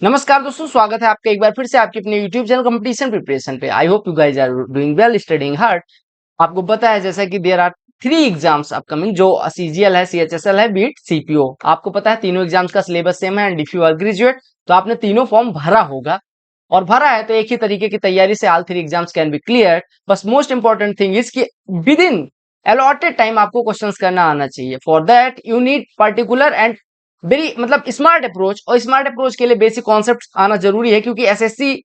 नमस्कार दोस्तों, स्वागत है आपका एक बार फिर से आपके अपने YouTube चैनल कंपटीशन प्रिपरेशन पे। I hope you guys are doing well, studying hard. आपको पता है जैसा कि देयर आर 3 एग्जाम्स अपकमिंग, जो CGL है, CHSL है, बीट CPO। आपको पता है तीनों एग्जाम्स का सिलेबस सेम है and if you are graduate तो आपने तीनों फॉर्म भरा होगा, और भरा है तो एक ही तरीके की तैयारी से all 3 exams can be clear. बस मोस्ट इंपॉर्टेंट थिंग इज कि विद इन अलॉटेड टाइम आपको क्वेश्चंस करना आना चाहिए। For that you need particular and very smart approach, और स्मार्ट अप्रोच के लिए बेसिक कॉन्सेप्ट आना जरूरी है, क्योंकि एसएससी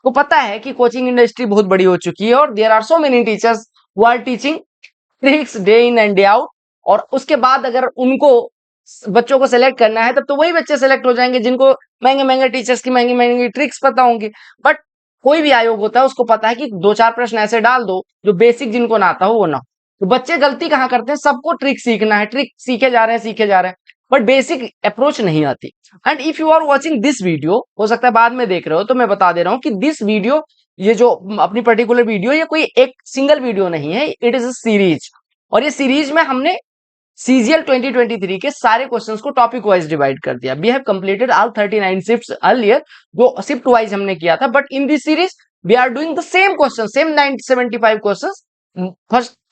को पता है कि कोचिंग इंडस्ट्री बहुत बड़ी हो चुकी है और there are so many teachers who are teaching tricks day in and day out. और उसके बाद अगर उनको बच्चों को सिलेक्ट करना है तब तो वही बच्चे सिलेक्ट हो जाएंगे जिनको महंगे महंगे टीचर्स की महंगी महंगी ट्रिक्स पता होंगी। बट कोई भी आयोग होता है उसको पता है कि दो चार प्रश्न ऐसे डाल दो जो बेसिक जिनको ना आता हो वो ना हो। तो बच्चे गलती कहाँ करते हैं, सबको ट्रिक सीखना है, ट्रिक सीखे जा रहे हैं सीखे जा रहे हैं, बट बेसिक अप्रोच नहीं आती। And if you are watching this video, हो सकता है बाद में देख रहे हो, तो मैं बता दे रहा हूँ कि दिस वीडियो, ये जो अपनी पर्टिकुलर वीडियो, ये कोई एक सिंगल वीडियो नहीं है, इट इज अ सीरीज। और ये सीरीज में हमने CGL 2023 के सारे क्वेश्चंस को टॉपिक वाइज डिवाइड कर दिया। We have completed all 39 shifts earlier, जो शिफ्ट वाइज हमने किया था, but in this series we are doing the same question, same 975 questions.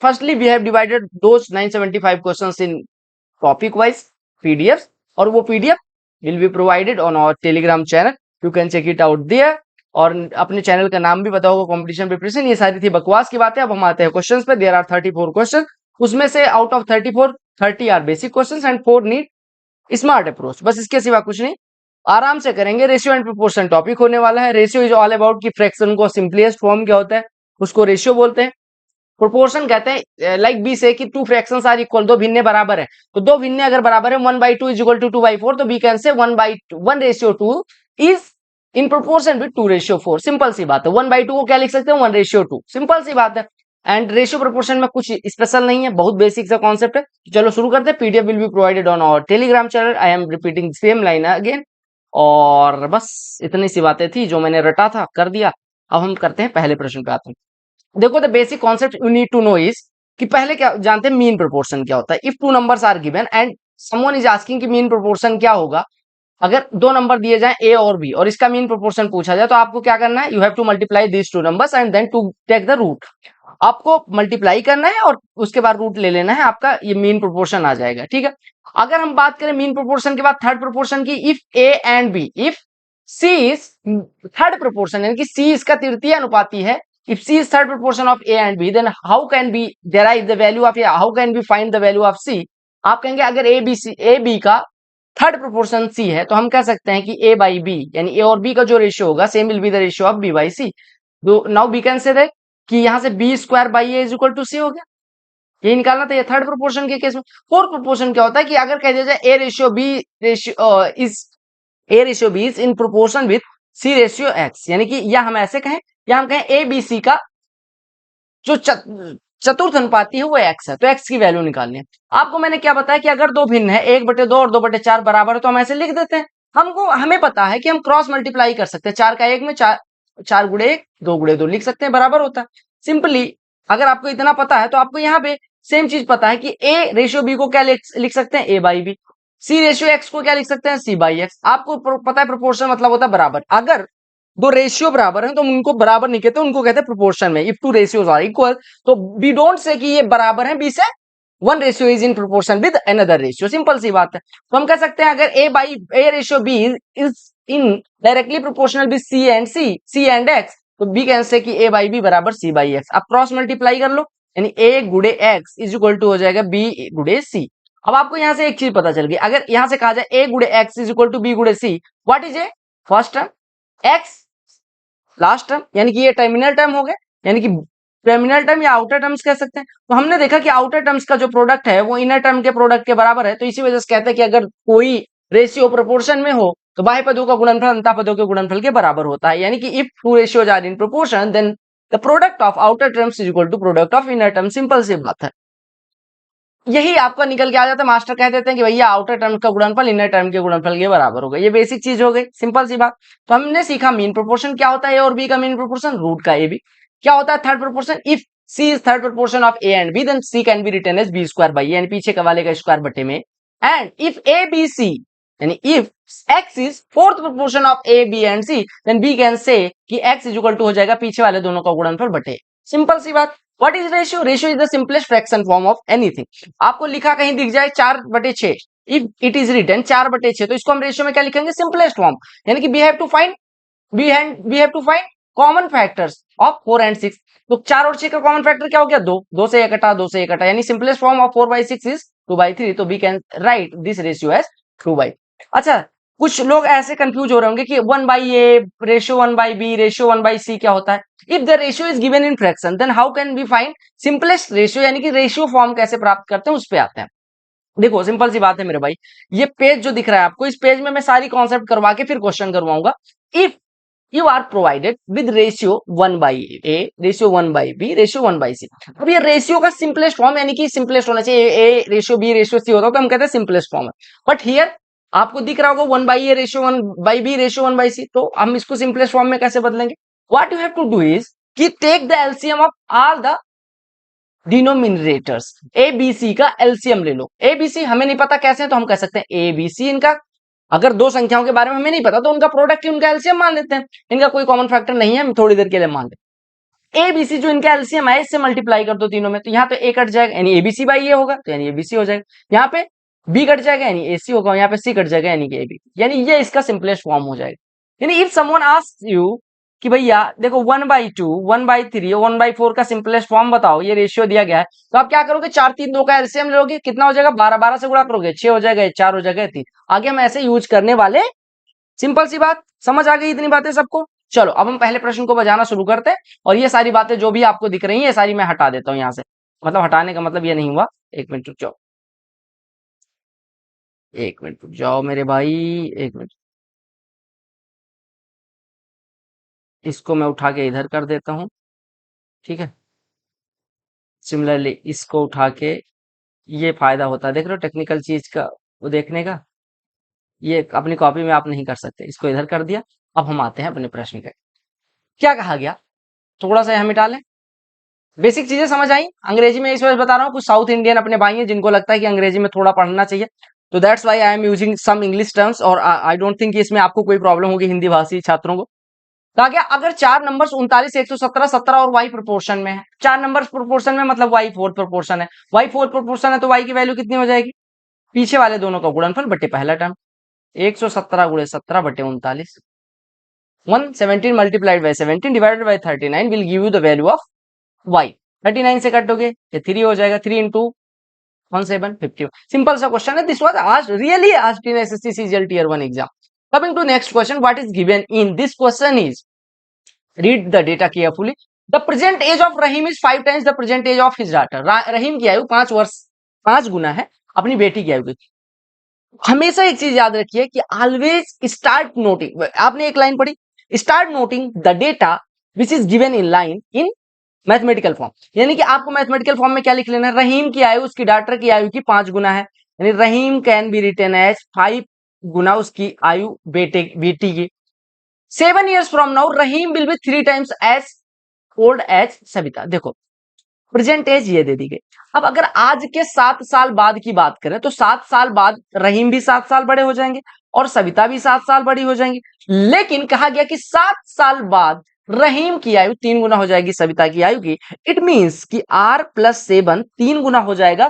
Firstly we have divided those 975 questions in topic wise PDF, और वो PDF will be provided on our telegram channel, you can check it out there. और अपने channel का नाम भी पता होगा, competition preparation. ये सारी थी बकवास की बातें, अब हम आते हैं क्वेश्चंस पे। देयर आर 34 क्वेश्चन, उसमें से out of 34 30 are basic questions and 4 need smart approach, बस इसके सिवा कुछ नहीं। आराम से करेंगे। रेशियो एंड प्रोपोर्शन टॉपिक होने वाला है। रेशियो इज ऑल अबाउट कि फ्रैक्शन को सिंपलेस्ट फॉर्म क्या होता है उसको रेशियो बोलते हैं। प्रोपोर्शन कहते हैं लाइक बी से कि टू फ्रैक्शंस आर इक्वल, दो भिन्ने बराबर है, तो दो भिन्ने अगर बराबर है 1/2 इज इक्वल टू 2/4, तो we can say 1/1 is in proportion with 2/4। Simple सी बात है। 1/2 को क्या लिख सकते हैं, 1/2, सिंपल सी बात है। एंड रेशियो प्रोपोर्शन में कुछ स्पेशल नहीं है, बहुत बेसिक सा कॉन्सेप्ट है। चलो शुरू करते हैं। PDF will be provided on our telegram channel. I am repeating same line again. और बस इतनी सी बातें थी जो मैंने रटा था, कर दिया। अब हम करते हैं पहले प्रश्न पे आते हैं। देखो, the basic concept you need to know is कि पहले क्या जानते हैं, मीन प्रोपोर्शन क्या होता है। If two numbers are given and someone is asking कि मीन प्रोपोर्शन क्या होगा, अगर दो नंबर दिए जाएं ए और बी और इसका मीन प्रोपोर्शन पूछा जाए, तो आपको क्या करना है, you have to multiply this two numbers and then to take the root. आपको मल्टीप्लाई करना है और उसके बाद रूट ले लेना है, आपका ये मीन प्रोपोर्शन आ जाएगा। ठीक है। अगर हम बात करें मीन प्रोपोर्शन के बाद थर्ड प्रोपोर्शन की, if A and B, if C is third proportion, यानी कि सी इसका तृतीय अनुपाती है। If C is third proportion of A and B, then how can we derive the value of A? How can we find the value of C? आप कहेंगे अगर A B का third proportion C है, तो हम कह सकते हैं कि A by B, यानी A और B का जो रेशियो होगा, same will be the ratio of B by C। तो now we can say that कि यहाँ से B square by A is equal to C हो गया। ये निकालना था, ये थर्ड प्रोपोर्शन के केस में। फोर्थ प्रोपोर्शन क्या होता है कि अगर कह दिया जाए A ratio B is in proportion with C ratio X, यानी कि या हम ऐसे कहें, या हम कहें A B C का जो चतुर्थ अनुपाती है वो x है, तो x की वैल्यू निकालनी है। आपको मैंने क्या बताया कि अगर दो भिन्न है, 1/2 और 2/4 बराबर है, तो हम ऐसे लिख देते हैं। हमें पता है कि हम क्रॉस मल्टीप्लाई कर सकते हैं, 4 का 1 में 4 गुणे 1, 2 गुणे 2 लिख सकते हैं, बराबर होता है। सिंपली अगर आपको इतना पता है तो आपको यहाँ पे सेम चीज पता है कि a रेशियो b को क्या लिख सकते हैं, a by B. c ratio x को क्या लिख सकते हैं, c बाई एक्स। आपको पता है प्रोपोर्शन मतलब होता है बराबर। अगर दो रेशियो बराबर हैं तो उनको बराबर नहीं कहते, उनको कहते हैं प्रोपोर्शन में। If two ratios are equal, तो वी डोंट से कि ये बराबर है बी से, one ratio is in proportion with another ratio, simple सी बात है। तो हम कह सकते हैं अगर A ratio B is in directly proportional with C and X, तो बी कैन से कि ए बाई बी बराबर सी बाई एक्स। आप क्रॉस मल्टीप्लाई कर लो, यानी ए गुड़े एक्स इज इक्वल टू हो जाएगा बी गुड़े सी। अब आपको यहां से एक चीज पता चल गई, अगर यहां से कहा जाए ए गुड़े X is equal to B गुड़े C, what is A first term, X last term, यानी कि ये टर्मिनल टर्म हो गए, यानी कि टर्मिनल टर्म या आउटर टर्म्स कह सकते हैं। तो हमने देखा कि आउटर टर्म्स का जो प्रोडक्ट है वो इनर टर्म के प्रोडक्ट के बराबर है, तो इसी वजह से कहते हैं कि अगर कोई रेशियो प्रोपोर्शन में हो तो बाह्य पदों का गुणनफल अंतः पदों के गुणनफल के बराबर होता है। यानी कि if two ratios are in proportion then the product of outer terms is equal to product of inner term, simple सी बात है। यही आपका निकल के आ जाता है। मास्टर कह देते हैं कि भैया आउटर टर्म का गुणनफल इनर टर्म के गुणनफल के बराबर होगा। ये बेसिक चीज हो गई, सिंपल सी बात। तो हमने सीखा मीन प्रोपोर्शन क्या होता है, ए और बी का मीन प्रोपोर्शन, रूट का ए बी क्या होता है, third proportion. If C is third proportion of A and B then C can be written as B square by, यानी पीछे का वाले का स्क्वायर बटे में। And if A B C यानी if x is fourth proportion of a b and c then b can say कि x is equal to हो जाएगा पीछे वाले दोनों का गुणनफल बटे। सिंपल सी बात। What is ratio? Ratio is the simplest fraction form of anything. आपको लिखा कहीं दिख जाए 4/6, इफ इट इज रिटन 4/6, तो इसको हम रेशियो में क्या लिखेंगे? Simplest form. यानी कि we have to find common factors of 4 and 6। तो 4 और 6 का कॉमन फैक्टर क्या हो गया? 2, 2 से 1 कटा, 2 से 1 कटा, यानी सिंपलेस्ट फॉर्म ऑफ 4/6 इज 2/3। तो we can write this ratio as 2/। अच्छा, कुछ लोग ऐसे कंफ्यूज हो रहे होंगे कि 1/a ratio 1/b ratio 1/c क्या होता है? If the ratio is given in fraction then how can we find simplest ratio, यानी कि रेशियो फॉर्म कैसे प्राप्त करते हैं, उस पे आते हैं। देखो सिंपल सी बात है मेरे भाई, ये पेज जो दिख रहा है आपको, इस पेज में मैं सारी कॉन्सेप्ट करवा के फिर क्वेश्चन करवाऊंगा। If you are provided with ratio 1/a ratio 1/b ratio 1/c, अब ये रेशियो का सिंपलेस्ट फॉर्म, यानी कि सिंपलेस्ट होना चाहिए, a ratio b ratio c होता है तो हम कहते हैं सिंपलेस्ट फॉर्म है। बट हियर आपको दिख रहा होगा 1/a ratio 1/b ratio 1/c, तो हम इसको सिंपलेस्ट फॉर्म में कैसे बदलेंगे? What you have to do is कि take the LCM of all the denominators. A B C का एलसीएम ले लो। ए बी सी हमें नहीं पता कैसे है, तो हम कह सकते हैं ए बी सी, इनका अगर दो संख्याओं के बारे में हमें नहीं पता तो उनका प्रोडक्ट ही उनका एलसीएम मान लेते हैं। इनका कोई कॉमन फैक्टर नहीं है, हम थोड़ी देर के लिए मान लेते हैं। ए बी सी जो इनका एलसीएम है, इससे मल्टीप्लाई कर दो तीनों में, तो यहाँ पे ए कट जाएगा यानी एबीसी बाई ए होगा, तो यानी एबीसी हो जाएगा। यहाँ पे बी कट जाएगा यानी एसी होगा, यहाँ पे सी कट जाएगा यानी कि एबी, यानी ये इसका सिंपलेस्ट फॉर्म हो जाएगा। यानी इफ समवन आस्क्स यू कि भैया देखो 1/2 1/3 और 1/4 का सिंपलेस्ट फॉर्म बताओ, ये रेशियो दिया गया है, तो आप क्या करोगे? 4 3 2 का एलसीएम लोगे, कितना हो जाएगा? 12, 12 से गुणा करोगे 6 हो जाएगा, 4 हो जाएगा 3। आगे हम ऐसे यूज करने वाले। सिंपल सी बात, समझ आ गई इतनी बातें सबको? चलो अब हम पहले प्रश्न को बजाना शुरू करते हैं, और ये सारी बातें जो भी आपको दिख रही हैं ये सारी मैं हटा देता हूं यहाँ से। मतलब हटाने का मतलब ये नहीं हुआ, एक मिनट रुक जाओ, एक मिनट रुक जाओ मेरे भाई, एक मिनट। इसको मैं उठा के इधर कर देता हूँ, ठीक है। सिमिलरली इसको उठा के, ये फायदा होता है देख रहे हो टेक्निकल चीज का वो देखने का, ये अपनी कॉपी में आप नहीं कर सकते। इसको इधर कर दिया। अब हम आते हैं अपने प्रश्न पे। क्या कहा गया? थोड़ा सा यहाँ मिटा लें। बेसिक चीजें समझ आई? अंग्रेजी में इस वजह बता रहा हूँ, कुछ साउथ इंडियन अपने भाई हैं जिनको लगता है कि अंग्रेजी में थोड़ा पढ़ना चाहिए, तो that's why I am using some English terms, और आई डोंट थिंक इसमें आपको कोई प्रॉब्लम होगी हिंदी भाषी छात्रों को। कहा गया अगर चार नंबर्स 39 117 17 और y प्रोपोर्शन में है, चार नंबर्स प्रोपोर्शन में मतलब y फोर्थ प्रोपोर्शन है, y फोर्थ प्रोपोर्शन है तो y की वैल्यू कितनी हो जाएगी? पीछे वाले दोनों का गुणनफल बटे पहला टर्म, 117 गुणे 17 बटे 39। 117 multiplied by 17 divided by 39 will give you the value of y। 39 से कटोगे ये 3 हो जाएगा, 3 इंटू 17 51। सिंपल सा क्वेश्चन है, this was asked really asked in SSC CGL tier 1 exam. Coming to next question, what is given in this question is, read the data carefully. The present age of Rahim is 5 times the present age of his daughter. रहीम की आयु 5 वर्ष 5 गुना है अपनी बेटी की आयु की। हमेशा एक चीज याद रखिए कि ऑलवेज स्टार्ट नोटिंग, आपने एक लाइन पढ़ी, start noting the data which is given in line in mathematical form. यानी कि आपको मैथमेटिकल फॉर्म में क्या लिख लेना है? रहीम की आयु उसकी डॉटर की आयु की 5 गुना है, यानी रहीम कैन बी रिटन एज 5 गुना उसकी आयु बेटी की। 7 years from now Rahim will be 3 times as old as Savita. देखो प्रेजेंट एज ये दे दी गई। अब अगर आज के 7 साल बाद की बात करें तो 7 साल बाद रहीम भी 7 साल बड़े हो जाएंगे और सविता भी 7 साल बड़ी हो जाएंगी। लेकिन कहा गया कि 7 साल बाद रहीम की आयु 3 गुना हो जाएगी सविता की आयु की। इट मींस कि r + 7 3 गुना हो जाएगा,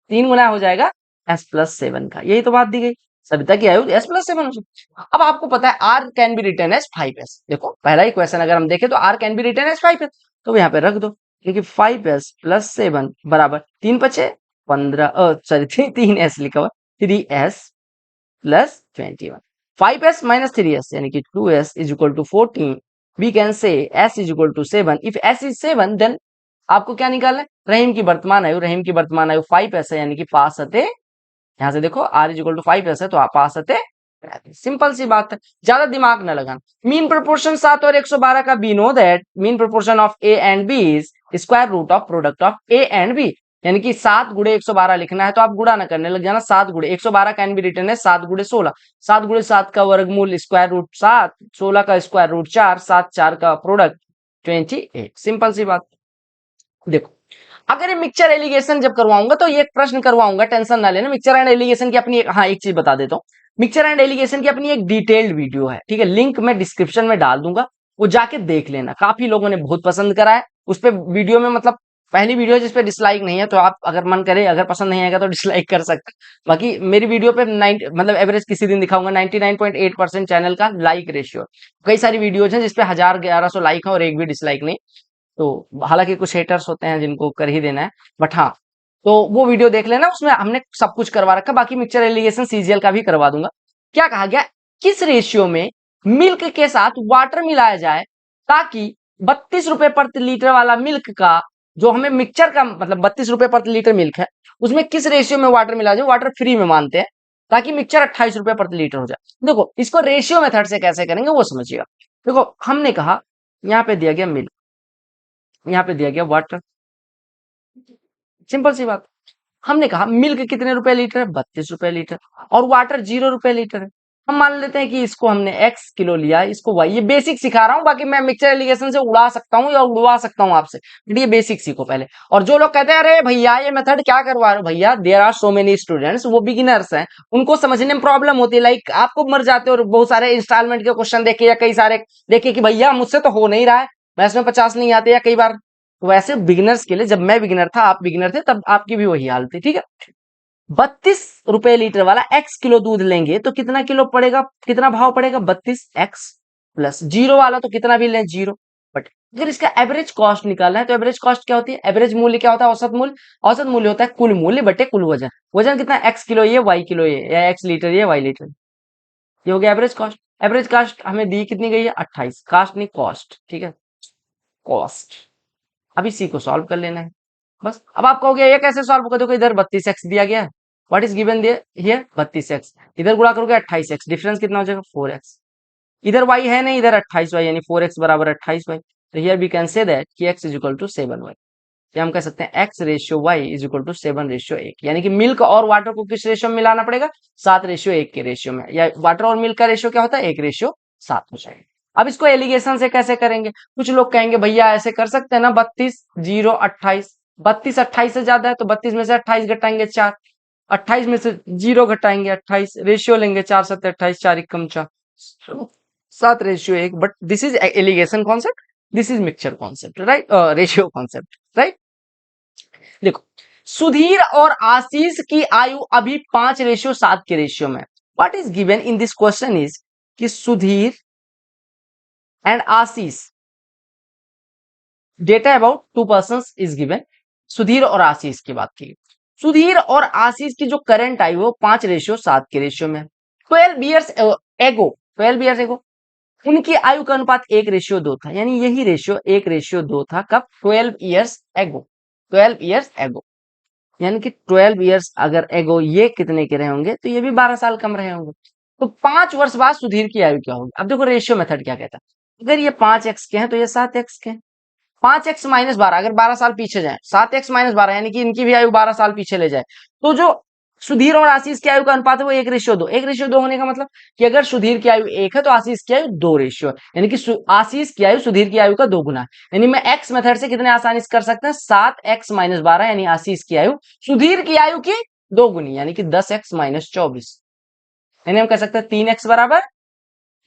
3 गुना हो जाएगा s + 7 का। यही तो बात दी गई, सविता की आयु s + 7 हो जाएगी। अब आपको पता है r can be written as 5s। देखो पहला ही क्वेश्चन अगर हम देखें तो r can be written as 5s, तो यहाँ पे रख दो, क्योंकि 5s + 7 बराबर 3 × 5 = 15, सॉरी 3s लिखा हुआ, 3s + 21। 5s - 3s यानी कि 2s = 14। We can say s = 7। If s is 7 then आपको क्या निकालना है? रहीम की वर्तमान आयु, रहीम की वर्तमान आयु 5s है, यानी कि पासते, यहां से देखो r = 5s है तो आप पासते। सिंपल सी बात है, ज्यादा दिमाग न लगाना। मीन प्रोपोर्शन 7 और 112 का we know that mean proportion of a and b is square root of product of a and b। यानी कि 7 गुणे 112 लिखना है तो आप गुणा ना करने लग जाना, 7 गुणे 112 कैन बी रिटन है 7 गुणे 16, 7 गुणे 7 का वर्गमूल स्क्वायर रूट 7, 16 का स्क्वायर रूट 4, 7 4 का प्रोडक्ट 28। सिंपल सी बात। देखो अगर ये मिक्सचर एलिगेशन जब करवाऊंगा तो ये एक प्रश्न करवाऊंगा, टेंशन ना लेना। मिक्सचर एंड एलिगेशन की अपनी हाँ एक चीज बता देता हूँ, मिक्सचर एंड एलिगेशन की अपनी एक डिटेल्ड वीडियो है, ठीक है, लिंक मैं डिस्क्रिप्शन में डाल दूंगा, वो जाके देख लेना। काफी लोगों ने बहुत पसंद करा है उस पे वीडियो में, मतलब पहली वीडियो है जिसपे डिसलाइक नहीं है, तो आप अगर मन करे, अगर पसंद नहीं आएगा तो डिसलाइक कर सकते हैं। बाकी मेरी वीडियो पे 90 मतलब एवरेज किसी दिन दिखाऊंगा 99.8% चैनल का लाइक रेशियो। कई सारी वीडियोज हैं जिसपे 1000-1100 लाइक है और एक भी डिसलाइक नहीं। तो हालांकि कुछ हेटर्स होते हैं जिनको कर ही देना है, बट हाँ, तो वो वीडियो देख लेना, उसमें हमने सब कुछ करवा रखा। बाकी मिक्सचर एलिगेशन सीजीएल का भी करवा दूंगा। क्या कहा गया, किस रेशियो में मिल्क के साथ वाटर मिलाया जाए ताकि 32 रुपए प्रति लीटर वाला मिल्क का, जो हमें मिक्सचर का मतलब 32 रुपए प्रति लीटर मिल्क है, उसमें किस रेशियो में वाटर मिला जाए, वाटर फ्री में मानते हैं, ताकि मिक्सचर 28 रुपए प्रति लीटर हो जाए। देखो इसको रेशियो मेथड से कैसे करेंगे वो समझिएगा। देखो हमने कहा यहाँ पे दिया गया मिल्क, यहाँ पे दिया गया वाटर, सिंपल सी बात। हमने कहा मिल्क कितने रुपए लीटर है, 32 रुपए लीटर, और वाटर 0 रुपए लीटर है। हम मान लेते हैं कि इसको हमने x किलो लिया, इसको y, ये बेसिक सिखा रहा हूं, बाकी मैं मिक्सचर एलिगेशन से उड़ा सकता हूं या उड़वा सकता हूं आपसे, बट ये बेसिक सीखो पहले। और जो लोग कहते हैं अरे भैया ये मेथड क्या करवा रहे हो, भैया there are so many students, वो बिगिनर्स हैं, उनको समझने में प्रॉब्लम होती है, लाइक आपको मर जाते हो और बहुत सारे इंस्टॉलमेंट के क्वेश्चन देखे या कई सारे देखे कि भैया मुझसे तो हो नहीं रहा है, मैथ्स में 50 नहीं आते, या कई बार वैसे बिगिनर्स के लिए, जब मैं बिगिनर था आप बिगिनर थे तब आपकी भी वही हाल थी, ठीक है। 32 रुपए लीटर वाला x किलो दूध लेंगे तो कितना किलो पड़ेगा, कितना भाव पड़ेगा, 32x प्लस जीरो वाला तो कितना भी लें जीरो। बट अगर इसका एवरेज कॉस्ट निकालना है तो एवरेज कॉस्ट क्या होती है, एवरेज मूल्य क्या होता है, औसत मूल्य। औसत मूल्य होता है कुल मूल्य बटे कुल वजन। वजन कितना, x किलो ये, y किलो ये, या x लीटर ये, y लीटर, ये हो गया एवरेज कॉस्ट। एवरेज कॉस्ट हमें दी कितनी गई है, 28, कास्ट नहीं कॉस्ट, ठीक है, कॉस्ट। अब इसी को सॉल्व कर लेना है बस। अब आप कहोगे ये कैसे सॉल्व कर, देखो इधर 32x दिया गया है, what is given here 32x, इधर गुणा करोगे 28x, डिफरेंस कितना हो जाएगा 4x, इधर y है नहीं, इधर 28y, यानी 4x बराबर 28y। तो here we can say that कि x is equal to 7y। या हम कह सकते हैं x ratio y is equal to 7 ratio 1, यानी कि मिल्क और वाटर को किस रेशियो में मिलाना पड़ेगा, 7 रेशियो 1 के रेशियो में, या वाटर और मिल्क का रेशियो क्या होता है 1 रेशियो 7 हो जाएगा। अब इसको एलिगेशन से कैसे करेंगे, कुछ लोग कहेंगे भैया ऐसे कर सकते हैं ना, 32 0 28, 32 28 से ज्यादा है तो 32 में से 28 घटाएंगे 4, 28 में से 0 घटाएंगे 28, रेशियो लेंगे 4 7 28, 4 1 4, 7 ratio 1। But this is alligation concept, this is mixture concept, right, ratio concept, right. देखो सुधीर और आशीष की आयु अभी 5 रेशियो 7 के रेशियो में। What is given in this question is कि Sudhir and Ashish, data about 2 persons is given. Sudhir और आशीष की बात की, सुधीर और आशीष की जो करंट आयु वो 5 रेशियो 7 के रेशियो में। 12 ईयर्स एगो, 12 ईयर्स एगो उनकी आयु का अनुपात 1 रेशियो 2 था, यानी यही रेशियो 1 रेशियो 2 था कब, 12 ईयर्स एगो, 12 ईयर्स एगो, यानी कि 12 ईयर्स अगर एगो ये कितने के रहे होंगे तो ये भी 12 साल कम रहे होंगे। तो 5 वर्ष बाद सुधीर की आयु क्या होगी। अब देखो रेशियो मेथड क्या कहता है, अगर ये 5x के हैं तो ये 7x के हैं, 5x माइनस 12, अगर 12 साल पीछे जाए, 7x माइनस 12 यानी कि इनकी भी आयु 12 साल पीछे ले जाए, तो जो सुधीर और आशीष की आयु का अनुपात है वो 1 रेशियो 2, 1 रेशियो 2 होने का मतलब कि अगर सुधीर की आयु 1 है तो आशीष की आयु 2 रेशियो है, यानी कि आशीष की आयु सुधीर की आयु का 2 गुना है। यानी मैं x मेथड से कितने आसानी से कर सकते हैं, 7x माइनस 12, यानी आशीष की आयु सुधीर की आयु की 2 गुनी, यानी कि 10x माइनस 24, यानी हम कह सकते हैं 3x बराबर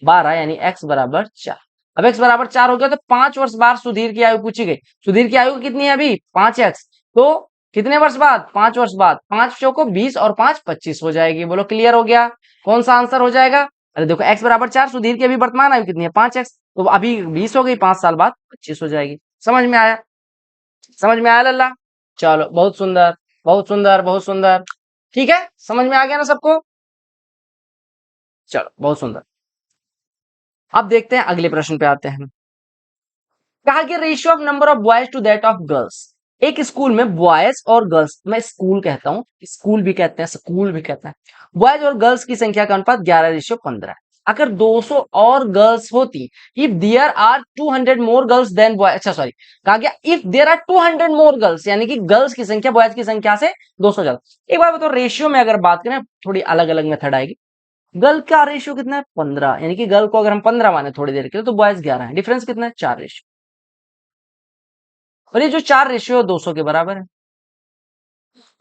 12, यानी x बराबर 4। अब x बराबर 4 हो गया तो 5 वर्ष बाद सुधीर की आयु पूछी गई, सुधीर की आयु कितनी है अभी 5x, तो कितने वर्ष बाद, 5 वर्ष बाद, 5 चौको 20 और 5 25 हो जाएगी। बोलो क्लियर हो गया, कौन सा आंसर हो जाएगा। अरे देखो x बराबर 4, सुधीर की अभी वर्तमान आयु कितनी है 5x, तो अभी 20 हो गई, 5 साल बाद 25 हो जाएगी। समझ में आया, समझ में आया लल्ला, चलो बहुत सुंदर बहुत सुंदर बहुत सुंदर, ठीक है, समझ में आ गया ना सबको, चलो बहुत सुंदर। अब देखते हैं अगले प्रश्न पे आते हैं। कहा कि ratio of number of boys to that of girls, एक स्कूल में बॉयज और गर्ल्स, मैं स्कूल कहता हूं, स्कूल भी कहते हैं स्कूल भी कहते हैं, बॉयज और गर्ल्स की संख्या का अनुपात 11:15 है। अगर 200 और गर्ल्स होती, if there are 200 more girls than boy, अच्छा सॉरी, कहा गया if there are 200 more girls, यानी कि गर्ल्स की संख्या बॉयज की संख्या से 200 ज्यादा। एक बार बताओ रेशियो में अगर बात करें थोड़ी अलग अलग मेथड आएगी। गर्ल का रेशियो कितना है 15, यानी कि गर्ल को अगर हम 15 माने थोड़ी देर के लिए तो बॉयज 11 है, डिफरेंस कितना है 4 रेशियो। और ये जो 4 रेशियो 200 के बराबर है।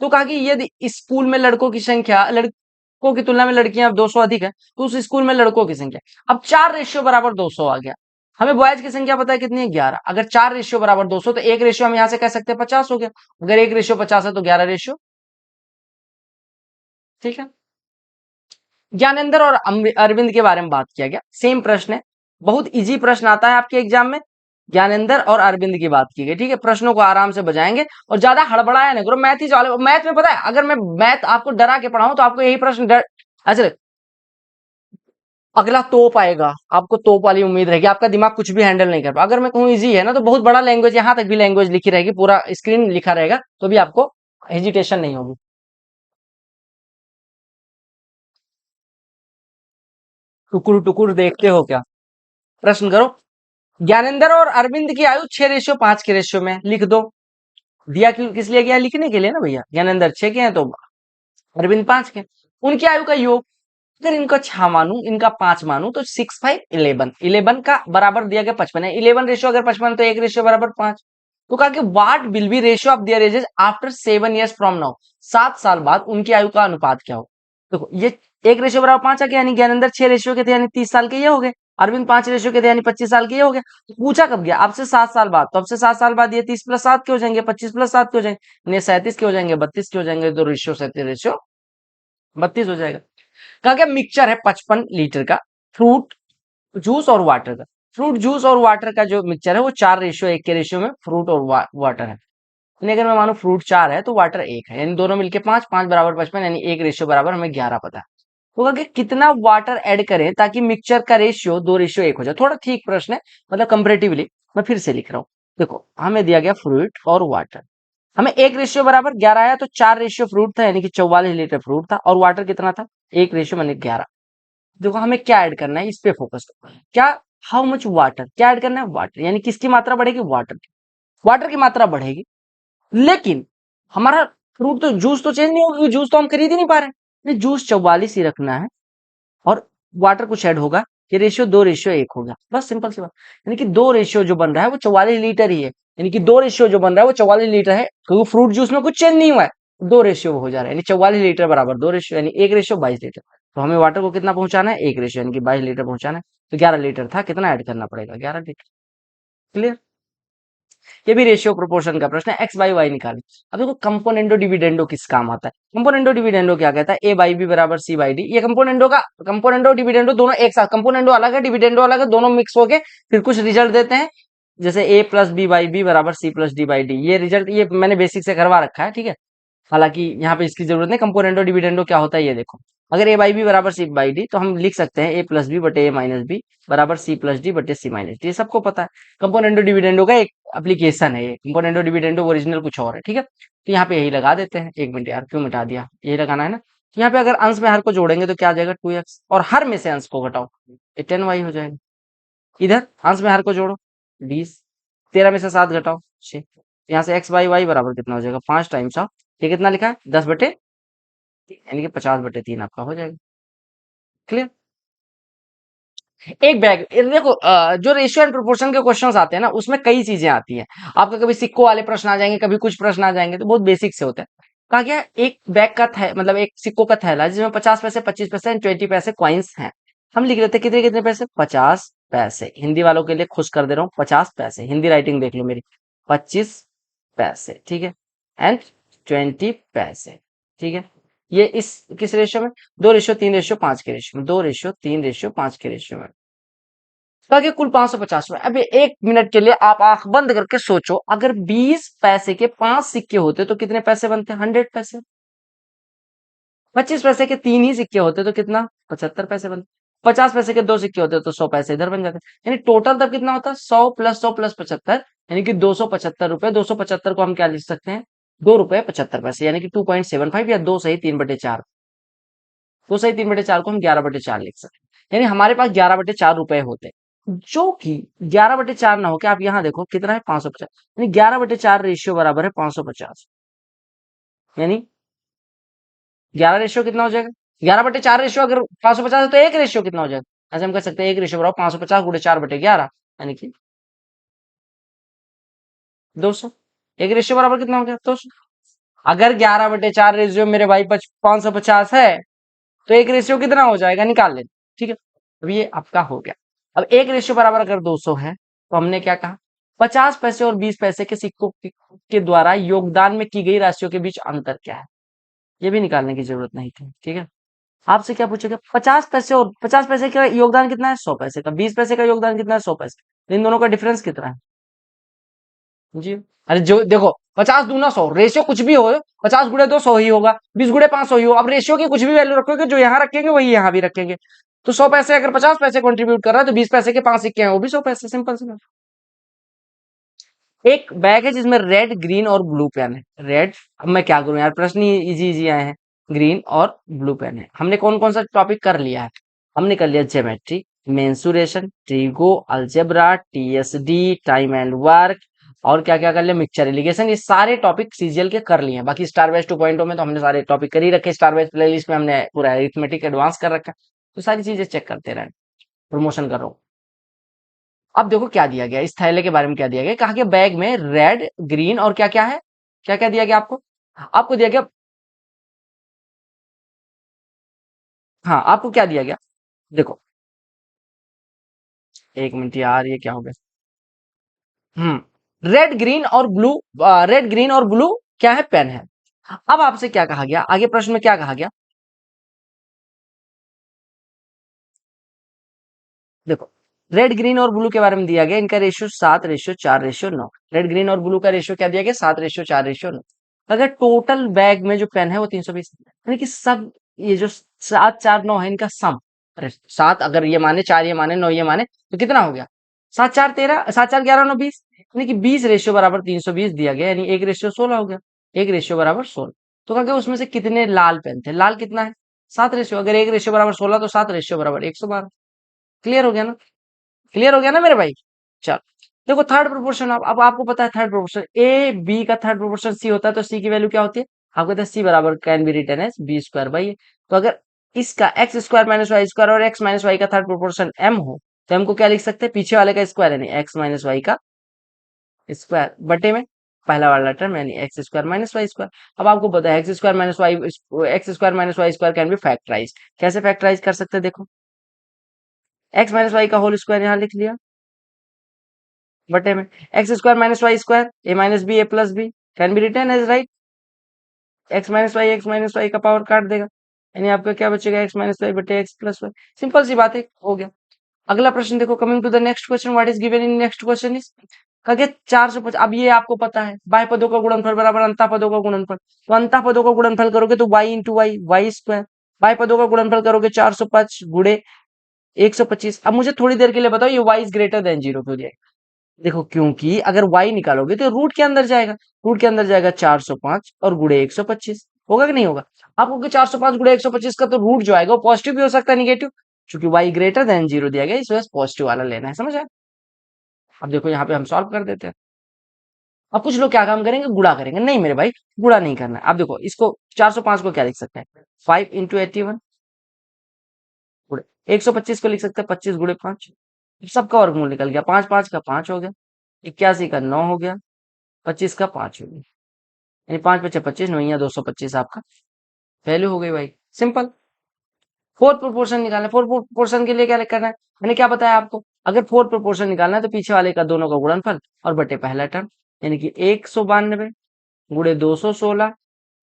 तो कहा कि यदि इस स्कूल में लड़कों की संख्या लड़कों की तुलना में लड़कियां अब 200 अधिक है, तो उस स्कूल में लड़कों की संख्या, अब 4 रेशियो बराबर 200 आ गया। हमें बॉयज की संख्या पता है कितनी है, 11। अगर 4 रेशियो बराबर 200 तो एक रेशियो हम यहां से कह सकते हैं 50 हो गया। अगर एक रेशियो 50 है तो 11 रेशियो, ठीक है। ज्ञानेंद्र और अरविंद के बारे में बात किया गया, सेम प्रश्न है, बहुत इजी प्रश्न आता है आपके एग्जाम में। ज्ञानेंद्र और अरविंद की बात की गई, ठीक है। प्रश्नों को आराम से बजाएंगे और ज्यादा हड़बड़ाया नहीं करो। मैथ ही चालू, मैथ में पता है अगर मैं मैथ आपको डरा के पढ़ाऊं तो आपको यही प्रश्न डर, अच्छा अगला तोप आएगा, आपको तोप वाली उम्मीद रहेगी, आपका दिमाग कुछ भी हैंडल नहीं कर पाएगा। अगर मैं कहूँ इजी है ना, तो बहुत बड़ा लैंग्वेज, यहां तक भी लैंग्वेज लिखी रहेगी, पूरा स्क्रीन लिखा रहेगा, तो भी आपको हेजिटेशन नहीं होगी। टुकुर टुकुर देखते हो क्या, प्रश्न करो। ज्ञानेंद्र और अरविंद की आयु 6:5 के रेशियो में लिख दो। दिया किस लिए गया, लिखने के लिए ना भैया। ज्ञानेंद्र 6 के हैं तो अरविंद 5 के। उनकी आयु का योग, अगर इनका 6 मानू इनका 5 मानू तो 6 5 11, 11 का बराबर दिया गया 55 है। 11 रेशियो अगर 55 तो एक रेशियो बराबर 5। तो कहा कि what will be ratio of their edges after 7 years from now, 7 साल बाद उनकी आयु का अनुपात क्या हो। देखो ये एक रेशियो बराबर 5 आ गया, यानी ज्ञानेंद्र 6 रेशियो के थे यानी 30 साल के ये हो गए, अरविंद 5 रेशियो के थे यानी 25 साल के ये हो गया। तो पूछा कब गया, आपसे 7 साल बाद, तो अब से 7 साल बाद ये 30 + 7 के हो जाएंगे, 25 + 7 के हो जाएंगे, ये 37 के हो जाएंगे, 32 के हो जाएंगे, तो रेशियो 37 रेशियो 32 हो जाएगा। कहा गया मिक्सचर है 55 लीटर का, फ्रूट जूस और वाटर का। फ्रूट जूस और वाटर का जो मिक्सचर है वो 4:1 के रेशियो में फ्रूट और वाटर है। यानी अगर मैं मानू फ्रूट 4 है तो वाटर 1 है, यानी दोनों मिलके 5, 5 बराबर 55, यानी एक रेशियो बराबर हमें 11 पता है। तो कहा कि कितना वाटर ऐड करें ताकि मिक्सचर का रेशियो 2:1 हो जाए। थोड़ा ठीक प्रश्न है, मतलब कंपेरेटिवली। मैं फिर से लिख रहा हूँ, देखो हमें दिया गया फ्रूट और वाटर, हमें एक रेशियो बराबर 11 आया, तो 4 रेशियो फ्रूट था यानी कि 44 लीटर फ्रूट था, और वाटर कितना था, एक रेशियो मैंने 11। देखो हमें क्या ऐड करना है, इस पे फोकस करो। क्या, हाउ मच वाटर, क्या ऐड करना है, वाटर, यानी किसकी मात्रा बढ़ेगी, वाटर की। वाटर की मात्रा बढ़ेगी, लेकिन हमारा फ्रूट तो जूस तो चेंज नहीं होगा, जूस तो हम खरीद ही नहीं पा रहे हैं, जूस 44 ही रखना है, और वाटर कुछ ऐड होगा, ये रेशियो 2:1 हो गया, बस सिंपल सी बात। यानी कि 2 रेशियो जो बन रहा है वो 44 लीटर ही है, यानी कि 2 रेशियो जो बन रहा है वो 44 लीटर है, क्योंकि फ्रूट जूस में कुछ चेंज नहीं हुआ है, 2 रेशियो हो जा रहा है, यानी 44 लीटर बराबर 2 रेशियो, यानी एक रेशियो 22 लीटर। तो हमें वाटर को कितना पहुंचाना है, एक रेशियो यानी कि 22 लीटर पहुंचाना है। तो 11 लीटर था, कितना ऐड करना पड़ेगा, 11 लीटर। क्लियर। ये भी रेशियो प्रोपोर्शन का प्रश्न है, एक्स बाई वाई निकालें। अब देखो कंपोनेंडो डिविडेंडो किस काम आता है। कंपोनेंडो डिविडेंडो क्या कहता है, ए बाई बी बराबर सी बाई डी। ये कंपोनेंडो का, कंपोनेंडो डिविडेंडो दोनों एक साथ, कंपोनेंडो अलग है डिविडेंडो अलग है, दोनों मिक्स होके फिर कुछ रिजल्ट देते हैं। जैसे A plus B by B बराबर C plus D by D, ये रिजल्ट ये मैंने बेसिक से करवा रखा है, ठीक है। हालांकि यहाँ पे इसकी जरूरत नहीं। कंपोनेंडो डिविडेंडो क्या होता है ये देखो, अगर ए बाई बी बराबर सी बाई डी तो हम लिख सकते हैं ए प्लस बी बटे ए माइनस बी बराबर सी प्लस डी बटे सी माइनस डी, ये सबको पता है। कंपोनेंडो डिविडेंडो का एक एप्लीकेशन है ये, कंपोनेंडो डिविडेंडो ओरिजिनल कुछ और है, ठीक है। तो यहाँ पे यही लगा देते हैं, 1 मिनट यार क्यों मिटा दिया, यही लगाना है ना। तो यहाँ पे अगर अंश में हर को जोड़ेंगे तो क्या आ जाएगा, 2x, और हर में से अंश को घटाओ, ये 10y हो जाएगा। इधर अंश में हर को जोड़ो, 20, 13 में से 7 घटाओ 6, यहाँ से एक्स बाई वाई बराबर कितना हो जाएगा, 5 टाइम्स ऑफ, ये कितना लिखा है 10/3, यानी कि 50/3 आपका हो जाएगा। क्लियर। एक बैग, ये देखो जो रेशियो एंड प्रोपोर्शन के क्वेश्चंस आते हैं ना, उसमें कई चीजें आती हैं। आपका कभी सिक्कों वाले प्रश्न आ जाएंगे, कभी कुछ प्रश्न आ जाएंगे, तो बहुत बेसिक से होता है। कहा गया एक बैग का मतलब एक सिक्कों का थैला है, जिसमें 50 पैसे, 25 पैसे एंड 20 पैसे कॉइन्स हैं। हम लिख लेते हैं कितने कितने पैसे, 50 पैसे। हिंदी वालों के लिए खुश कर दे रहा हूँ, 50 पैसे, हिंदी राइटिंग देख लो मेरी, 25 पैसे, ठीक है, एंड 20 पैसे, ठीक है। ये इस किस रेशियो में, 2:3:5 के रेशियो में, 2:3:5 के रेशियो में। ताकि कुल 550 में। अभी 1 मिनट के लिए आप आंख बंद करके सोचो, अगर 20 पैसे के 5 सिक्के होते तो कितने पैसे बनते, 100 पैसे। 25 पैसे के 3 ही सिक्के होते तो कितना, 75 पैसे बनते। 50 पैसे के 2 सिक्के होते तो 100 पैसे इधर बन जाते, यानी टोटल तब कितना होता, 100 + 100 + 75, यानी कि 275 रुपए। 275 को हम क्या लिख सकते हैं, 2 रुपए 75 पैसे, यानी कि 2.75, या 2 सही 3/4, 2 सही 3/4 को हम 11/4 लिख सकते हैं, यानी हमारे पास 11/4 रुपए होते, जो कि 11/4 ना होके आप यहां देखो कितना है, 550, यानी 11/4 रेशियो बराबर है 550, यानी 11 रेशियो कितना हो जाएगा, 11/4 रेशियो अगर 550 है तो एक रेशियो कितना हो जाएगा, ऐसे हम कह सकते हैं एक रेशियो बराबर 550 × 4/11, यानी कि 200। एक रेशियो बराबर कितना हो गया? तो अगर 11/4 रेशियो मेरे भाई 550 है तो एक रेशियो कितना हो जाएगा, निकाल लेना। ठीक है, अब ये आपका हो गया। अब एक रेशियो बराबर अगर 200 है तो हमने क्या कहा, 50 पैसे और 20 पैसे के सिक्कों के द्वारा योगदान में की गई राशियों के बीच अंतर क्या है, ये भी निकालने की जरूरत नहीं थी। ठीक है, आपसे क्या पूछेगा, 50 पैसे और 50 पैसे का योगदान कितना है, 100 पैसे का, 20 पैसे का योगदान कितना है, 100 पैसे, तो इन दोनों का डिफरेंस कितना है जी। अरे जो देखो, 50 दूना 100, रेशियो कुछ भी हो, 50 गुणे 2 100 ही होगा, 20 गुणे 5 100 ही होगा। अब रेशियो की कुछ भी वैल्यू रखोगे, जो यहाँ रखेंगे वही यहाँ भी रखेंगे। तो 100 पैसे अगर 50 पैसे कंट्रीब्यूट कर रहा है तो 20 पैसे के 5 सिक्के हैं, वो भी 100 पैसे, सिंपल सी बात। एक बैग है जिसमें रेड ग्रीन और ब्लू पेन है। रेड, अब मैं क्या करूं यार, प्रश्न ही इजी इजी आए हैं। ग्रीन और ब्लू पेन है। हमने कौन कौन सा टॉपिक कर लिया है, हमने कर लिया geometry, mensuration, trigo, algebra, TSD, time and work, और क्या क्या कर लिया, मिक्सचर एलिगेशन। ये सारे टॉपिक सीजीएल के कर लिए हैं। बाकी स्टार बैच 2.0 में तो हमने सारे टॉपिक कर ही रखे। स्टार बैच प्लेलिस्ट में हमने पूरा अरिथमेटिक एडवांस कर रखा है, तो सारी चीजें चेक करते रहे, प्रमोशन कर रहा हूँ। अब देखो क्या दिया गया, इस थैले के बारे में क्या दिया गया, कहा कि बैग में रेड ग्रीन और क्या क्या है, क्या क्या दिया गया आपको, आपको दिया गया, हाँ आपको क्या दिया गया, देखो, एक मिनट यार, ये क्या हो गया, रेड ग्रीन और ब्लू, रेड ग्रीन और ब्लू क्या है, पेन है। अब आपसे क्या कहा गया, आगे प्रश्न में क्या कहा गया, देखो, रेड ग्रीन और ब्लू के बारे में दिया गया, इनका रेशियो 7:4:9। रेड ग्रीन और ब्लू का रेशियो क्या दिया गया, 7:4:9। अगर टोटल बैग में जो पेन है वो 320, यानी कि सब, ये जो 7 4 9 है इनका सम, अरे 7 अगर ये माने, 4 ये माने, 9 ये माने, तो कितना हो गया, 7 4 13, 7 4 11 9 20, यानी कि 20 रेशियो बराबर 320 दिया गया, यानी एक रेशियो 16 हो गया, एक रेशियो बराबर 16। तो कहा गया उसमें से कितने लाल पेन थे, लाल कितना है, 7 रेशियो, अगर एक रेशियो बराबर 16 तो 7 रेशियो बराबर 112। क्लियर हो गया ना, क्लियर हो गया ना मेरे भाई। चल, देखो थर्ड प्रोपोर्शन, अब आपको पता है थर्ड प्रोपोर्शन, ए बी का थर्ड प्रोपोर्शन सी होता है, तो सी की वैल्यू क्या होती है, आपको कहते हैं सी बराबर can be written as B square by A. तो अगर इसका X square minus Y square और एक्स माइनस वाई का थर्ड प्रोपोर्शन एम हो, तो एम को क्या लिख सकते हैं, पीछे वाले का स्क्वायर, यानी एक्स माइनस वाई का स्क्वायर बटे में पहला वाला टर्म, यानी X square minus Y square. अब आपको पता है X square minus Y square can be factorise, कैसे फैक्टराइज कर सकते हैं, देखो, एक्स माइनस वाई का होल स्क्वायर यहाँ लिख लिया बटे में X square minus Y square, A minus B A plus B, can be return as right, X minus Y का पावर काट देगा, यानी आपका क्या बचेगा, एक्स माइनस वाई बटे एक्स प्लस वाई। सिंपल सी बात है, हो गया। अगला प्रश्न देखो, coming to the next question, what is given in next question is, कहा 450। अब ये आपको पता है, बाह्य पदों का गुणनफल बराबर अंतः पदों का गुणनफल, तो अंतः पदों का गुणनफल करोगे तो Y into Y, Y square, बाह्य पदों का गुणनफल करोगे 405 गुणे 125। अब मुझे थोड़ी देर के लिए बताओ, ये Y is greater than zero क्यों दिया है? देखो, क्योंकि अगर y निकालोगे तो रूट के अंदर जाएगा, रूट के अंदर जाएगा 405 और गुणे 125, होगा कि नहीं होगा, आपको 405 गुणे 125 का तो रूट जो आएगा वो पॉजिटिव भी हो सकता है, निगेटिव, क्योंकि y ग्रेटर देन जीरो दिया गया, इस वजह से पॉजिटिव वाला लेना है, समझ आया। अब देखो यहाँ पे हम सॉल्व कर देते हैं। अब कुछ लोग क्या काम करेंगे, गुणा करेंगे, नहीं मेरे भाई, गुणा नहीं करना है। अब देखो, इसको 405 को क्या लिख सकते हैं, 5 × 81 गुणे 125 को लिख सकते हैं 25 गुणे 5, सबका वर्गमूल निकल गया, 5 5 का 5 हो गया, 81 का 9 हो गया, 25 का 5 हो गया, यानी 5 5 25, 9 225 आपका वैल्यू हो गई भाई, सिंपल। फोर्थ प्रोपोर्शन निकालना है, फोर्थ प्रोपोर्शन के लिए क्या करना है, मैंने क्या बताया आपको, अगर फोर्थ प्रोपोर्शन निकालना है तो पीछे वाले का दोनों का गुणनफल और बटे पहला टर्म, यानी कि 192 गुणे 216,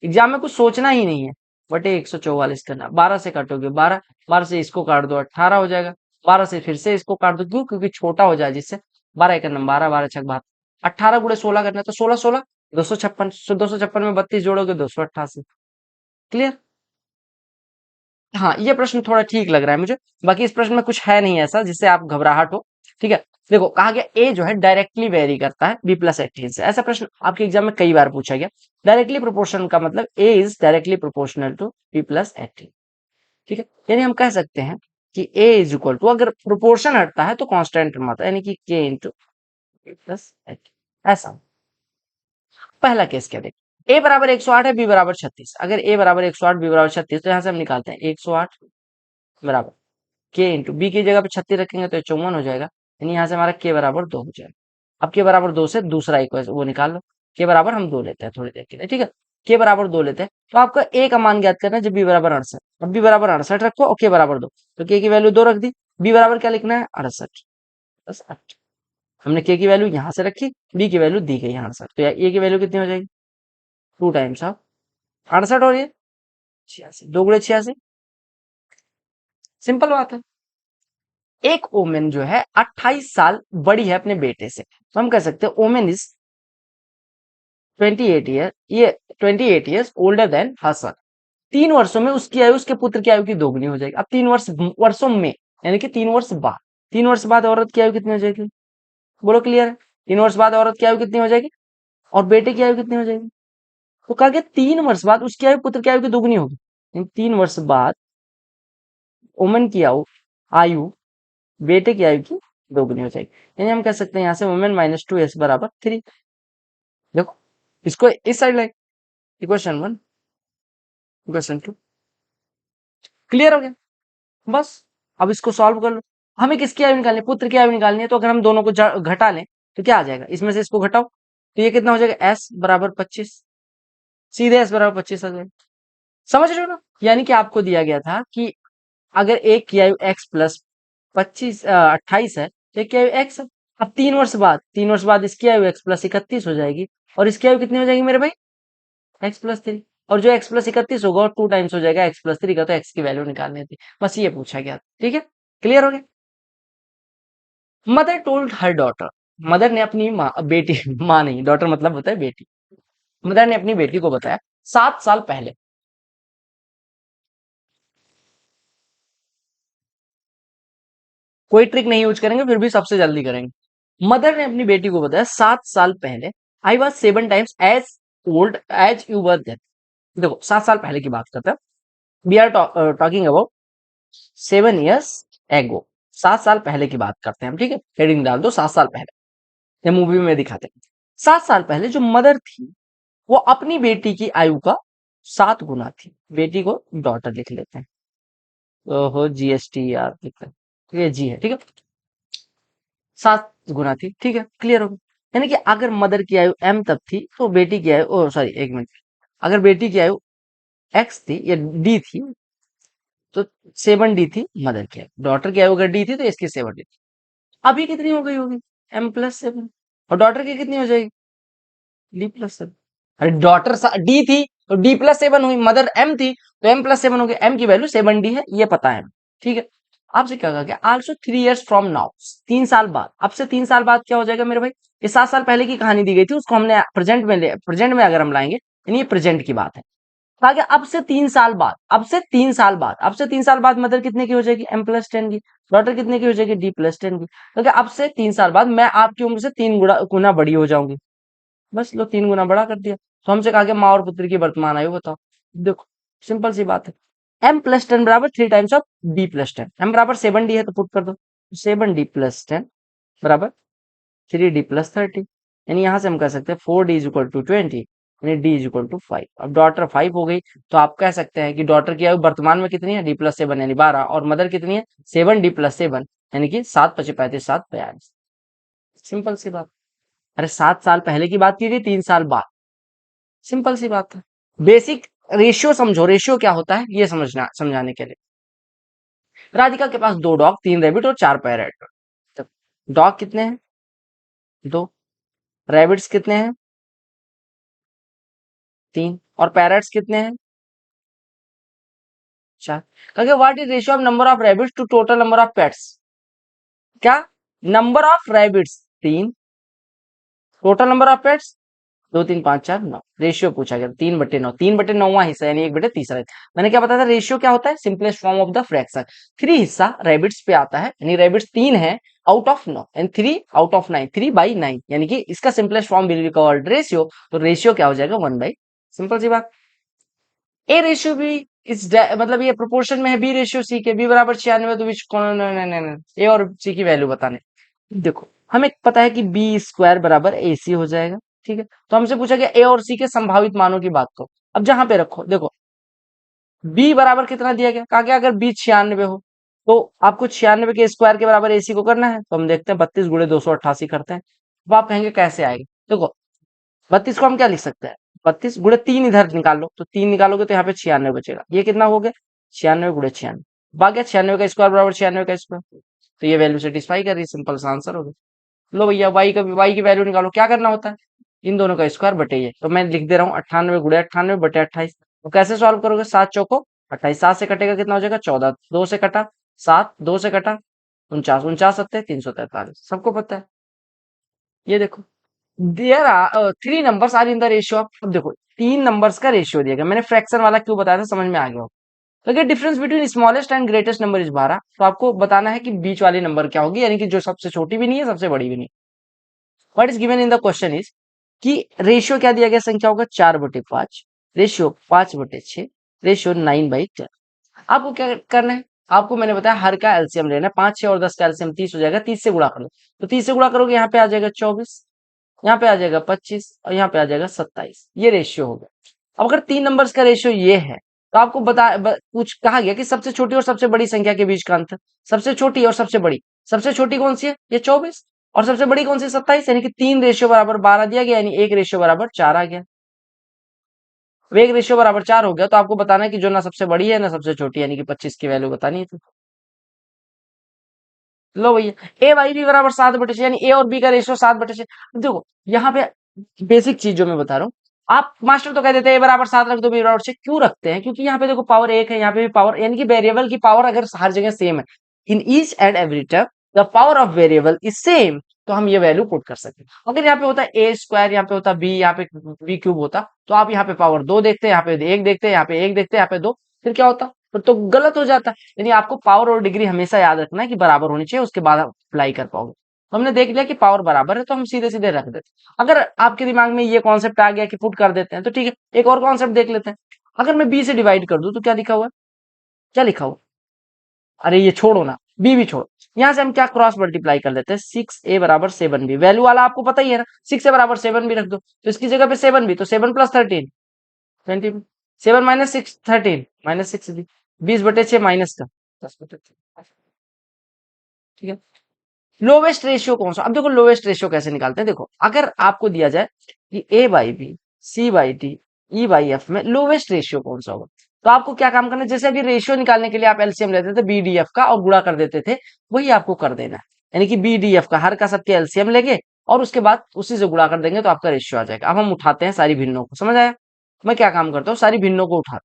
एग्जाम में कुछ सोचना ही नहीं है, बटे 144 करना, 12 से काटोगे 12, 12 से इसको काट दो 18 हो जाएगा, 12 से फिर से इसको काट दो, क्यों, क्योंकि छोटा हो जाए जिससे, 12 एक नंबर 12, 12 छक 72, 18 गुणे 16 करना है, तो 16 16 256, 256 में 32 जोड़ोगे 288। क्लियर, हाँ ये प्रश्न थोड़ा ठीक लग रहा है मुझे, बाकी इस प्रश्न में कुछ है नहीं ऐसा जिससे आप घबराहट हो। ठीक है, देखो कहा गया ए जो है डायरेक्टली वेरी करता है बी प्लस 18 से, ऐसा प्रश्न आपके एग्जाम में कई बार पूछा गया। डायरेक्टली प्रोपोर्शन का मतलब A is directly proportional to B plus 18। ठीक है, यानी हम कह सकते हैं कि ए इज इक्वल टू, अगर प्रोपोर्शन हटता है तो कांस्टेंट टर्म आता है, यानी कि के इंटू बी प्लस 18, ऐसा। पहला केस क्या देखें, ए बराबर 108 है, बी बराबर 36, अगर ए बराबर 108, बी बराबर 36, तो यहां से हम निकालते हैं 108 बराबर के इंटू बी की जगह पे 36 रखेंगे तो 54 हो जाएगा, यानी यहाँ से हमारा के बराबर 2 हो जाएगा। अब के बराबर 2 से दूसरा इक्वेशन वो निकाल लो, के बराबर हम 2 लेते हैं थोड़ी देर के लिए, ठीक है। के बराबर 2 लेते हैं, तो आपका ए का मान ज्ञात करना है जब बी बराबर 68। अब बी बराबर 68 रखो और के बराबर 2, तो के की वैल्यू 2 रख दी। बी बराबर क्या लिखना है, 68 प्लस 8। हमने के की वैल्यू यहां से रखी, बी की वैल्यू दी गई 68, तो ए की वैल्यू कितनी हो जाएगी, 2 टाइम्स ऑफ 68 और ये 86, 2 गुणे 86। सिंपल बात है। एक ओमेन जो है 28 साल बड़ी है अपने बेटे से, तो हम कह सकते हैं woman is 28 years older than her son. 3 वर्षों में उसकी आयु उसके पुत्र की आयु की दोगुनी हो जाएगी। अब 3 वर्षों में यानी कि 3 वर्ष बाद, 3 वर्ष बाद औरत की आयु कितनी हो जाएगी, बोलो क्लियर है। 3 वर्ष बाद औरत की आयु कितनी हो जाएगी और बेटे की आयु कितनी हो जाएगी, तो कहा गया 3 वर्ष बाद उसकी आयु पुत्र की आयु की दोगुनी होगी। 3 वर्ष बाद ओमन की आयु आयु बेटे की आयु की दोगुनी हो जाएगी। यानी हम कह सकते हैं यहाँ से वुमेन माइनस 2s बराबर 3। देखो इसको इस साइड लाए, इक्वेशन 1 इक्वेशन 2, क्लियर हो गया। बस अब इसको सॉल्व कर लो। हमें किसकी आयु निकालनी है, पुत्र की आयु निकालनी है, तो अगर हम दोनों को घटा लें तो क्या आ जाएगा, इसमें से इसको घटाओ तो ये कितना हो जाएगा, s बराबर 25, सीधे s बराबर 25 आ जाएगा। समझ रहे हो ना, यानी कि आपको दिया गया था कि अगर एक की आयु x प्लस 28 है तो एक की आयु x है। अब 3 वर्ष बाद इसकी आयु x प्लस 31 हो जाएगी और इसकी आयु कितनी हो जाएगी मेरे भाई, x प्लस 3। और जो x प्लस 31 होगा और 2 टाइम्स हो जाएगा x प्लस 3 का, तो x की वैल्यू निकालनी थी। बस ये पूछा गया, ठीक है, क्लियर हो गया। Mother told her daughter, mother ने अपनी माँ बेटी माँ नहीं, डॉटर मतलब होता है बेटी। मदर ने अपनी बेटी को बताया 7 साल पहले, कोई ट्रिक नहीं यूज करेंगे, फिर भी सबसे जल्दी करेंगे। मदर ने अपनी बेटी को बताया 7 साल पहले, I was 7 times as old as you were then. देखो 7 साल पहले की बात करते हैं, we are talking about 7 years एगो। 7 साल पहले की बात करते हैं हम, ठीक है, हेडिंग डाल दो 7 साल पहले, ये मूवी में दिखाते हैं। 7 साल पहले जो मदर थी वो अपनी बेटी की आयु का 7 गुना थी। बेटी को डॉटर लिख लेते हैं, ओहो GST यार लिख लेते हैं, ये जी है, ठीक है, 7 गुना थी, ठीक है, क्लियर हो गया। यानी कि अगर मदर की आयु m तब थी तो बेटी की आयु, ओ सॉरी एक मिनट, अगर बेटी की आयु x थी या d थी तो 7d थी मदर की आयु, डॉटर की आयु अगर d थी तो इसकी 7d थी। अभी कितनी हो गई होगी, m+7, और डॉटर की कितनी हो जाएगी, d+7। अरे डॉटर d थी तो d+7 हुई, मदर m थी तो m+7 हो गया, m की वैल्यू 7d है, ये पता है, ठीक है। आपसे क्या कहा गया, आल्सो 3 years फ्रॉम नाउ, 3 साल बाद, अब से 3 साल बाद क्या हो जाएगा मेरे भाई, ये 7 साल पहले की कहानी दी गई थी, उसको हमने प्रेजेंट में अगर हम लाएंगे, यानी ये प्रेजेंट की बात है। कहा गया अब से 3 साल बाद, अब से 3 साल बाद मदर कितने की हो जाएगी, m+10 की, डॉटर कितने की हो जाएगी, d+10 की। तो अब से 3 साल बाद मैं आपकी उम्र से 3 गुना बड़ी हो जाऊंगी। बस लो 3 गुना बड़ा कर दिया। तो हमसे कहा गया माँ और पुत्र की वर्तमान आयु बताओ। देखो सिंपल सी बात है, m+10 बराबर 3 टाइम्स ऑफ d+10, m बराबर 7d है तो पुट कर दो, 7d+10 बराबर 3d+30। यानी यहां से हम कह सकते हैं 4d=20, यानी d=5। अब डॉटर 5 हो गई, तो आप कह सकते हैं कि डॉटर की आयु वर्तमान में कितनी है, d+7 यानी 12, और मदर कितनी है 7d+7 यानी कि 7×5 = 35, 7×42। सिंपल सी बात। अरे 7 साल पहले की बात की गई, 3 साल बाद, सिंपल सी बात है। बेसिक रेशियो समझो, रेशियो क्या होता है ये समझाने के लिए। राधिका के पास 2 डॉग, 3 रैबिट और 4 पैरट। तो डॉग कितने हैं, 2, रैबिट्स कितने हैं, 3, और पैरट्स कितने हैं, 4। कहा what is ratio of number of rabbits to total number of pets, क्या, number of rabbits 3, total number of pets 2 3 5 4 9, ratio पूछा गया 3/9, 3/9वां हिस्सा यानी 1/3 हिस्सा। मैंने क्या बताया था, रेशियो क्या होता है, simplest form of the fraction. 3 हिस्सा रैबिट्स पे आता है, यानी रैबिट्स 3 है out of 9 and 3 out of 9, 3/9, यानी कि इसका simplest form will be called ratio. तो रेशियो क्या हो जाएगा, 1/, सिंपल सी बात। ए रेशियो बी इस मतलब ये प्रोपोर्शन में है बी रेशियो सी के, बी बराबर 96, तो विच कौन, ए और सी की वैल्यू बताने। देखो हमें पता है कि बी स्क्वायर बराबर ए सी हो जाएगा, ठीक है। तो हमसे पूछा गया ए और सी के संभावित मानों की बात करो। अब जहां पे रखो, देखो बी बराबर कितना दिया गया, कहा गया अगर बी 96 हो तो आपको 96 के स्क्वायर के बराबर एसी को करना है, तो हम देखते हैं 32 × 288 करते हैं। अब आप कहेंगे कैसे आएगा, देखो 32 को हम क्या लिख सकते हैं, 32 गुणे 3 इधर निकाल लो, तो 3 निकालोगे तो यहाँ पे 96 बचेगा। ये कितना हो गया, 96 गुणे 96, भाग गया 96 का स्क्वायर बराबर 96 का स्क्वायर, तो ये वैल्यू सेटिस्फाई कर रही है, सिंपल सा आंसर हो गया। लो भैया y की वैल्यू निकालो, क्या करना होता है, इन दोनों का स्क्वायर बटे ये, तो मैं लिख दे रहा हूँ 98 गुणे 98 बटे 28। तो कैसे सॉल्व करोगे, 7 चौको 28, 7 से कटेगा कितना हो जाएगा 14, 2 से कटा 7, 2 से कटा 49, 49 सत्ते 343, सबको पता है। ये देखो, there are 3 numbers are in the ratio of, अब देखो 3 नंबर्स का रेशियो दिया गया, मैंने फ्रैक्शन वाला क्यों बताया था, समझ में आ गया हो। अगर difference between smallest and greatest number is 12, तो आपको बताना है कि बीच वाली नंबर क्या होगी, यानी कि जो सबसे छोटी भी नहीं है सबसे बड़ी भी नहीं। What is given in the question is कि रेशियो क्या दिया गया, संख्या होगा 4/5, रेशियो 5/6, रेशियो 9/10। आपको क्या करना है, आपको मैंने बताया हर का एलसीएम लेना है, 5, 6 और 10 का एलसीएम 30 हो जाएगा, 30 से गुणा कर लो, तो 30 से गुणा करोगे यहाँ पे आ जाएगा 24, यहाँ पे आ जाएगा 25 और यहाँ पे आ जाएगा 27, ये रेशियो होगा। अब अगर 3 नंबर्स का रेशियो ये है, तो आपको कुछ कहा गया कि सबसे छोटी और सबसे बड़ी संख्या के बीच का अंतर, सबसे छोटी और सबसे छोटी कौन सी है, ये 24, और सबसे बड़ी कौन सी 27, यानी कि 3 रेशियो बराबर 12 दिया गया, यानी 1 रेशियो बराबर 4 आ गया। अब 1 रेशियो बराबर 4 हो गया, तो आपको बताना है कि जो ना सबसे बड़ी है ना सबसे छोटी, यानी कि 25 की वैल्यू बतानी है। तो लो भैया, ए बाई बी बराबर 7/6, यानी ए और बी का रेशियो 7/6। देखो यहाँ पे बेसिक चीज जो मैं बता रहा हूँ, आप मास्टर तो कह देते हैं ए बराबर 7 रख दो, बी बराबर 6, क्यों रखते हैं, क्योंकि यहाँ पे देखो पावर 1 है, यहाँ पे भी पावर, यानी कि वेरिएबल की पावर अगर हर जगह सेम है, in each and every term the power of variable is same, तो हम ये वैल्यू पुट कर सकते हैं। अगर यहाँ पे होता है ए स्क्वायर, यहाँ पे होता बी, यहाँ पे बी क्यूब होता, तो आप यहाँ पे पावर 2 देखते हैं, यहाँ पे 1 देखते हैं, यहाँ पे 1 देखते हैं, यहाँ पे 2, फिर क्या होता, फिर तो गलत हो जाता। यानी आपको पावर और डिग्री हमेशा याद रखना है कि बराबर होनी चाहिए, उसके बाद आप अप्लाई कर पाओगे। तो हमने देख लिया कि पावर बराबर है, तो हम सीधे सीधे रख देते हैं। अगर आपके दिमाग में ये कॉन्सेप्ट आ गया कि पुट कर देते हैं, तो ठीक है, एक और कॉन्सेप्ट देख लेते हैं। अगर मैं बी से डिवाइड कर दूं, तो क्या लिखा हुआ है, क्या लिखा हुआ, अरे ये छोड़ो ना, बी भी छोड़ो, यहां से हम क्या क्रॉस मल्टीप्लाई कर लेते हैं, 6a बराबर 7b, वैल्यू वाला आपको पता ही है ना, 6a बराबर 7b रख दो, तो इसकी जगह पे 7b, तो 7 + 13 20, 7 - 6 13 -6b, 20/6 माइनस का 10/6, ठीक है। लोवेस्ट रेशियो कौन सा, अब देखो लोवेस्ट रेशियो कैसे निकालते हैं, देखो अगर आपको दिया जाए कि A by B, C by D, E by F में लोवेस्ट रेशियो कौन सा होगा, तो आपको क्या काम करना है, जैसे अभी रेशियो निकालने के लिए आप एलसीएम लेते थे बी डी एफ का और गुणा कर देते थे, वही आपको कर देना है, यानी कि बी डी एफ का हर का सबके एलसीएम लेंगे और उसके बाद उसी से गुणा कर देंगे, तो आपका रेशियो आ जाएगा। अब हम उठाते हैं सारी भिन्नों को, समझ आया, मैं क्या काम करता हूँ, सारी भिन्नों को उठाता हूं।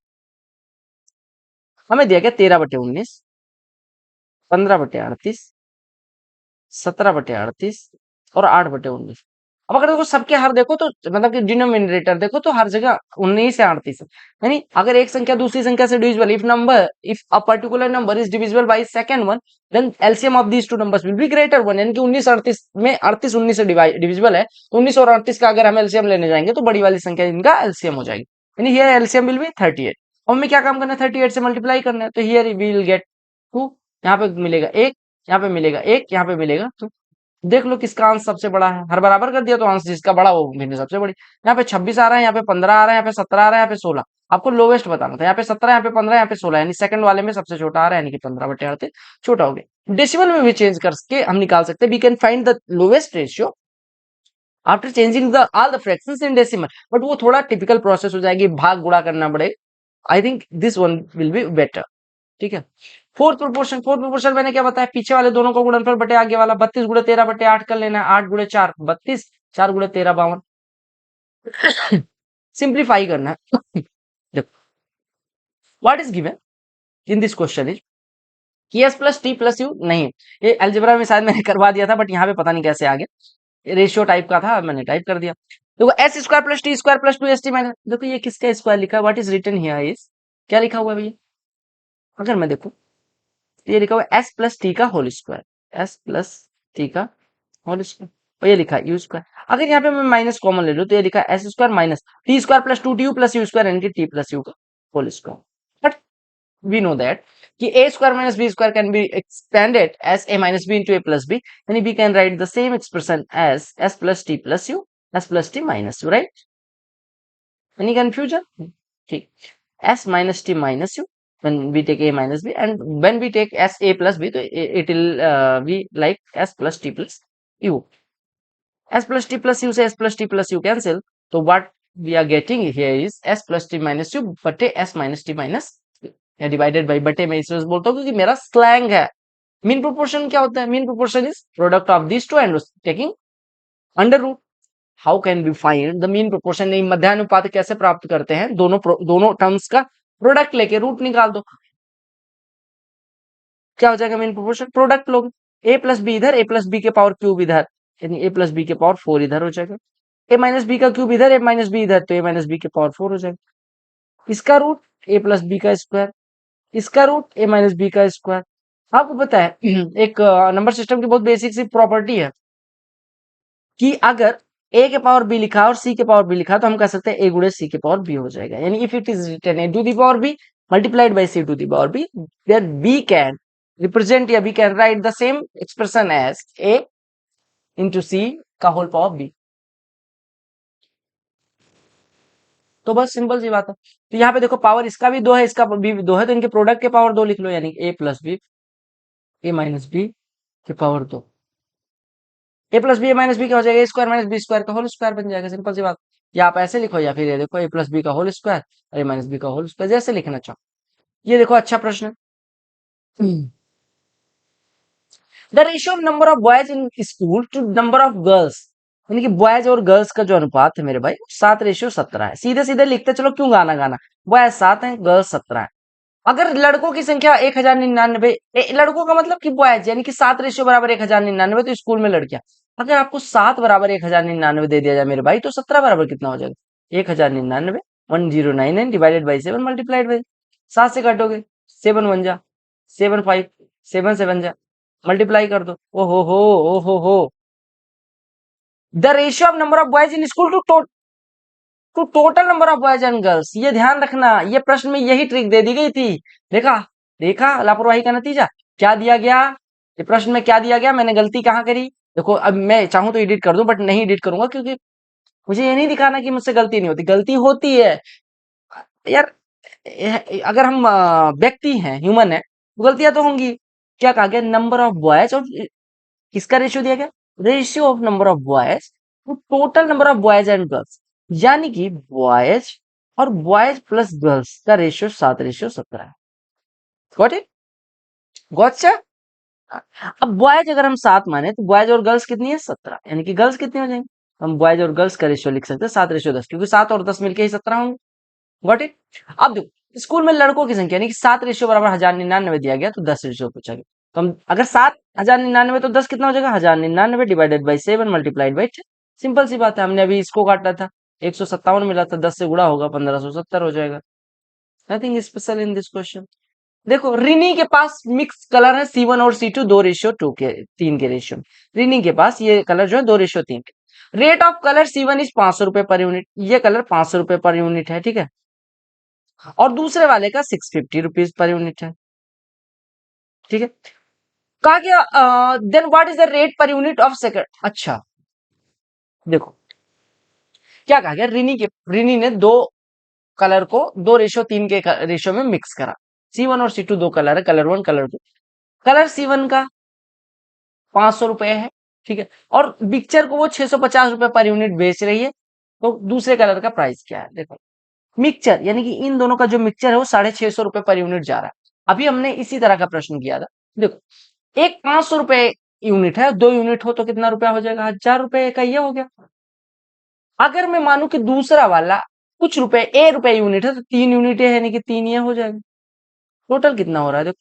हमें दिया गया 13/19, 15/38, 17/38 और 8/19। अब अगर देखो सबके हर देखो तो मतलब कि डिनोमिनेटर देखो तो हर जगह 19 से 38 है, यानी अगर एक संख्या दूसरी संख्या से divisible, if a particular number is divisible by second one, then LCM of these two numbers will be greater one, यानी कि 19 38 में 38 19 से डिविजिबल है, तो 19 और 38 का अगर हम एलसीएम लेने जाएंगे तो बड़ी वाली संख्या इनका एलसीएम हो जाएगी, यानी हियर एलसीएम विल बी 38। और हमें क्या काम करना है, 38 से मल्टीप्लाई करना है, तो हियर वी विल गेट 2, यहाँ पे मिलेगा 1, यहाँ पे मिलेगा 1, यहाँ पे मिलेगा 2। देख लो किसका अंश सबसे बड़ा है, हर बराबर कर दिया तो अंश जिसका बड़ा वो भिन्न सबसे बड़ी। यहाँ पे 26 आ रहा है, यहाँ पे 15 आ रहा है, यहाँ पे 17 आ रहा है, यहाँ पे 16, आपको लोवेस्ट बताना था, यहाँ पे 17, यहाँ पे 15, यहाँ पे 16, यानी सेकंड वाले में सबसे छोटा आ रहा है, यानी कि 15/38 छोटा हो गया। डेसिमल में भी चेंज करके हम निकाल सकते हैं, we can find the lowest ratio after changing the all the fractions in decimal, but वो थोड़ा टिपिकल प्रोसेस हो जाएगी, भाग गुणा करना पड़ेगा। I think this one will be better, ठीक है। फोर्थ प्रोपोर्शन मैंने क्या बताया, पीछे वाले दोनों को गुणनफल बटे आगे वाला, 32 गुणे 13 बटे 8 कर लेना है, 8 गुणे 4 32, 4 गुणे 13 52, सिंप्लीफाई करना है। देखो what is given in this question is कि S plus T plus U, नहीं ये अलजेब्रा में शायद मैंने करवा दिया था, बट यहाँ पे पता नहीं कैसे आ गया, रेशियो टाइप का था मैंने टाइप कर दिया। देखो S square plus T square plus 2st minus, देखो ये किसका स्क्वायर लिखा है, what is written here is, क्या लिखा हुआ है भैया, अगर मैं देखूं ये लिखा हुआ है एस प्लस टी का whole square, S plus T का होल स्क्वायर, और ये लिखा है यू स्क्वायर। अगर यहाँ पे मैं माइनस कॉमन ले लूं, तो ये लिखा है S square minus T square plus 2 T U plus U square, यानी कि टी प्लस यू का whole square. But we know that कि a square minus b square can be expanded as a minus b into a plus b, then we can write the same expression as s plus t plus u, s plus t minus u, right? Any confusion? ठीक, s minus t minus u when we take a minus b, and when we take s a plus b, तो it will be like s plus t plus u, s plus t plus u से s plus t plus u cancel, तो what we are getting here is s plus T minus two बटे s minus T minus या divided by बटे। मैं इसलिए बोलता हूँ क्योंकि मेरा स्लैंग है। मीन प्रोपोर्शन क्या होता है? Mean proportion is product of this two and taking under root. How can we find the mean proportion? नहीं, मध्यानुपात कैसे प्राप्त करते हैं? दोनों टर्म्स का प्रोडक्ट लेके रूट निकाल दो। क्या हो जाएगा? मीन प्रोपोर्शन प्रोडक्ट लोग a प्लस बी इधर, a प्लस बी के पावर क्यूब इधर, यानी a प्लस बी के पावर 4 इधर हो जाएगा। a माइनस बी का क्यूब इधर, a माइनस बी इधर, तो a माइनस बी के पावर 4 हो जाएगा। इसका रूट a प्लस बी का स्क्वायर, इसका रूट a माइनस बी का स्क्वायर। आपको पता है एक नंबर सिस्टम की बहुत बेसिक सी प्रॉपर्टी है कि अगर a के पावर b लिखा और c के पावर b लिखा तो हम कह सकते हैं a गुणे c के पावर b हो जाएगा। यानी if it is written a to the power b multiplied by c to the power b, then b can represent या b can write the same expression as a into c का whole power b। तो बस simple सी बात है। तो यहाँ पे देखो पावर इसका भी 2 है, इसका भी 2 है, तो इनके प्रोडक्ट के पावर 2 लिख लो, यानी a plus B A minus B के power 2। A plus B A minus B क्या हो जाएगा? A square minus B square का होल स्क्वायर बन जाएगा। सिंपल सी बात। या आप ऐसे लिखो या फिर ये देखो ए प्लस बी का होल स्क्वायर और ए माइनस बी का होल स्क्वायर, जैसे लिखना चाहो। ये देखो अच्छा प्रश्न है। The ratio of number of boys in school to number of girls, यानी कि बॉयज और गर्ल्स का जो अनुपात है मेरे भाई 7:17 है। सीधे सीधे लिखते चलो, क्यों गाना गाना। बॉयज 7 है, गर्ल्स 17 है। अगर लड़कों की संख्या 1099, लड़कों का मतलब कि बॉयज, यानी कि 7 बराबर 1099, तो स्कूल में लड़कियां। अगर आपको 7 बराबर 1099 दे दिया जाए मेरे भाई, तो 17 बराबर कितना हो जाएगा? 1099 1099 डिवाइडेड बाई 7 मल्टीप्लाइड बाई 7 से काटोगे 7 1 जा 7 5 7 7 जा मल्टीप्लाई कर दो। ओ हो the ratio of number of boys in school to total number of boys and girls. ये ध्यान रखना, ये प्रश्न में यही ट्रिक दे दी गई थी। देखा देखा लापरवाही का नतीजा क्या दिया गया? ये प्रश्न में क्या दिया गया? मैंने गलती कहाँ करी? देखो अब मैं चाहूं तो एडिट कर दूं, बट नहीं एडिट करूंगा क्योंकि मुझे ये नहीं दिखाना कि मुझसे गलती नहीं होती। गलती होती है यार, अगर हम व्यक्ति हैं, ह्यूमन है, तो गलतियां तो होंगी। क्या कहा गया? नंबर ऑफ बॉयज, और किसका रेशियो दिया गया? Ratio of number of boys to total number of boys and girls, यानी कि बॉयज और बॉयज प्लस गर्ल्स का रेशियो 7:17 है। Got it? गॉटचा? अब बॉयज अगर हम 7 माने तो बॉयज और गर्ल्स कितनी है? 17, यानी कि गर्ल्स कितनी हो जाएंगे? हम बॉयज और गर्ल्स का रेशियो लिख सकते हैं 7:10, क्योंकि 7 और 10 मिलके ही 17 होंगे। Got it? अब देखो स्कूल में लड़कों की संख्या, यानी कि 7 बराबर 1099 दिया गया, तो 10 पूछा गया। तो हम अगर 7,099 तो 10 कितना हो जाएगा? 1099 divided by 7 multiplied by 10। Simple सी बात है। हमने अभी इसको काटा था, 157 मिला था, 10 से गुणा होगा 1570 हो जाएगा। Nothing special in this question. देखो रिनी के पास मिक्स कलर है C1 और C2 2:2 के 3 के रेशियो में। रिनी के पास ये कलर जो है 2:3 के। Rate of colour C1 is 500 रुपए पर यूनिट। ये कलर 500 रुपए पर यूनिट है, ठीक है। और दूसरे वाले का 650 रुपीज पर यूनिट है, ठीक है। कहा गया then what is the rate per unit of second. अच्छा देखो क्या कहा गया, रिनी ने दो कलर को 2:3 के रेशियो में मिक्स करा। C1 और C2 दो कलर है, कलर 1 कलर 2। कलर C1 का 500 रुपए है, ठीक है, और मिक्सचर को वो 650 रुपए पर यूनिट बेच रही है। तो दूसरे कलर का प्राइस क्या है? देखो मिक्सचर, यानी कि इन दोनों का जो मिक्सचर है वो 650 रुपए पर यूनिट जा रहा है। अभी हमने इसी तरह का प्रश्न किया था। देखो एक 500 रुपए यूनिट है, 2 यूनिट हो तो कितना रुपया हो जाएगा? 1000 रुपए का। ये हो गया। अगर मैं मानू कि दूसरा वाला कुछ रुपए रुपए यूनिट है, तो 3 यूनिट है, यानी कि 3 ये हो जाएगा। टोटल कितना हो रहा है? देखो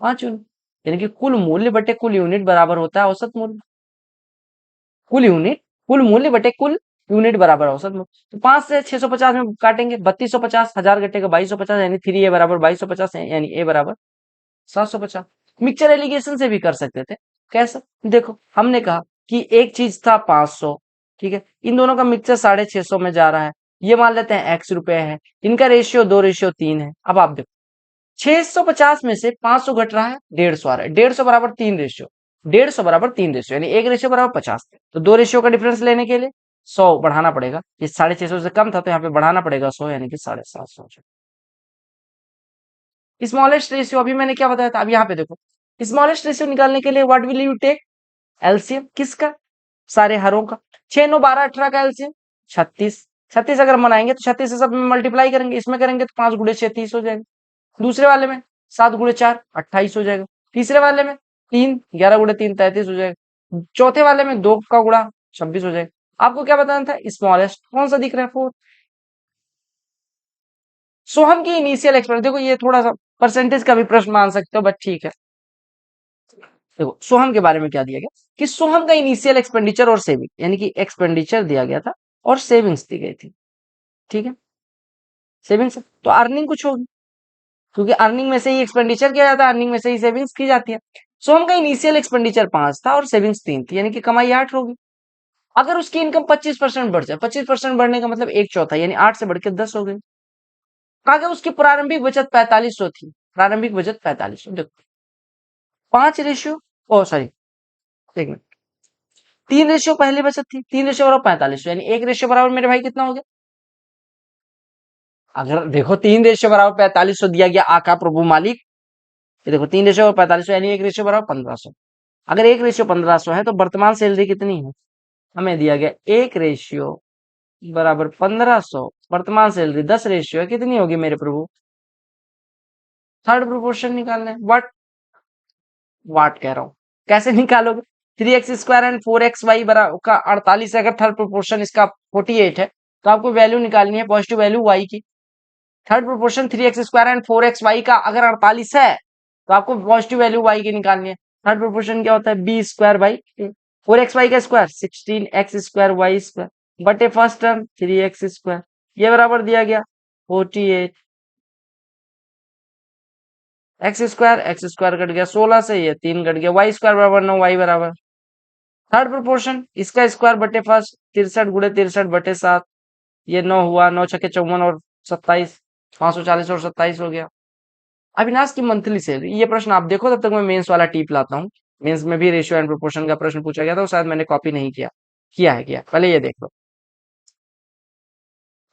5 यूनिट, यानी कि कुल मूल्य बटे कुल यूनिट बराबर होता है औसत मूल्य। कुल मूल्य बटे कुल यूनिट बराबर औसत मूल्य। तो 5 से 650 में काटेंगे 3250, 1000 घटेगा 2250, यानी 3A बराबर 2250 है, यानी ए बराबर 750। मिक्सचर एलिगेशन से भी कर सकते थे। कैसे? देखो हमने कहा कि एक चीज था 500, ठीक है, इन दोनों का मिक्सचर 650 में जा रहा है। ये मान लेते हैं x रुपए है, इनका रेशियो 2:3 है। अब आप देखो 650 में से 500 घट रहा है, 150 आ रहा है। 150 बराबर 3 रेशियो, 150 बराबर 3 रेशियो, यानी एक रेशियो बराबर 50। तो दो रेशियो का डिफरेंस लेने के लिए 100 बढ़ाना पड़ेगा। ये 650 से कम था तो यहाँ पे बढ़ाना पड़ेगा 100, यानी कि 750। स्मॉलेस्ट रेशियो अभी मैंने क्या बताया था? अब यहाँ पे देखो स्मॉलेस्ट रेशियो निकालने के लिए what will you take? LCM किसका? सारे हरों का। 6 9 12 18 का एलसीएम 36। 36 अगर बनाएंगे तो 36 से सब में मल्टीप्लाई करेंगे, इसमें करेंगे तो 5 गुणे 6 30 हो जाएगा। दूसरे वाले में 7 गुणे 4 28 हो जाएगा। तीसरे वाले में 3 11 गुणे 3 33 हो जाएगा। चौथे वाले में 2 का गुणा 26 हो जाएगा। आपको क्या बताना था? स्मॉलेस्ट कौन सा दिख रहा है? 4। सोहम की इनिशियल एक्सपेंस, देखो ये थोड़ा सा परसेंटेज का भी प्रश्न मान सकते हो, बट ठीक है। देखो सोहम के बारे में क्या दिया गया कि सोहम का इनिशियल एक्सपेंडिचर और सेविंग, यानी कि एक्सपेंडिचर दिया गया था और सेविंग्स दी गई थी। ठीक है, सेविंग्स तो अर्निंग कुछ होगी, क्योंकि अर्निंग में से ही एक्सपेंडिचर किया जाता है, अर्निंग में से ही सेविंग्स की जाती है। सोहम का इनिशियल एक्सपेंडिचर 5 था और सेविंग्स 3 थी, यानी कि कमाई 8 होगी। अगर उसकी इनकम 25% बढ़ जाए, 25% बढ़ने का मतलब 1/4, यानी 8 से बढ़ के 10 हो गई। कहा उसकी प्रारंभिक बचत 4500 थी, प्रारंभिक बचत 4500। देखो 5 रेशियो, ओ सॉरी, एक मिनट, 3 रेशियो पहले बचत थी, 3 रेशियो बराबर 4500, यानी 1 रेशियो बराबर मेरे भाई कितना हो गया? अगर देखो 3 रेशियो बराबर 4500 दिया गया आका प्रभु मालिक, ये देखो 3 रेशियो बराबर 4500, यानी 1 रेशियो बराबर 1500। अगर 1 रेशियो 1500 है तो वर्तमान सैलरी कितनी है? हमें दिया गया 1 रेशियो बराबर 1500, वर्तमान सैलरी 10 रेशियो है, कितनी होगी मेरे प्रभु? थर्ड प्रोपोर्शन निकालना है। वाट कह रहा हूं, कैसे निकालोगे? 3x² एंड 4xy बराबर का 48 है, अगर थर्ड प्रोपोर्शन इसका 48 है तो आपको वैल्यू निकालनी है, पॉजिटिव वैल्यू y की। Third proportion 3x² and 4xy का अगर 48 है तो आपको पॉजिटिव वैल्यू y की निकालनी है। थर्ड प्रोपोर्शन क्या होता है? b² बाई 4xy का स्क्वायर 16x² y² बटे फर्स्ट टर्म 3x², ये बराबर दिया गया 48। एक्स स्क्वायर कट गया 16 से, ये 3 कट गया, y² बराबर 9, y बराबर थर्ड प्रोपोर्शन इसका स्क्वायर बटे फर्स्ट 63 गुणे 63 बटे 7, ये 9 हुआ, 9 छके 54 और 27, 540 और 27 हो गया। अविनाश की मंथली सैलरी, ये प्रश्न आप देखो, तब तक मैं मेंस वाला टिप लाता हूँ। मेंस में भी रेशियो एंड प्रोपोर्शन का प्रश्न पूछा गया था, शायद मैंने कॉपी नहीं किया, किया पहले ये देख लो।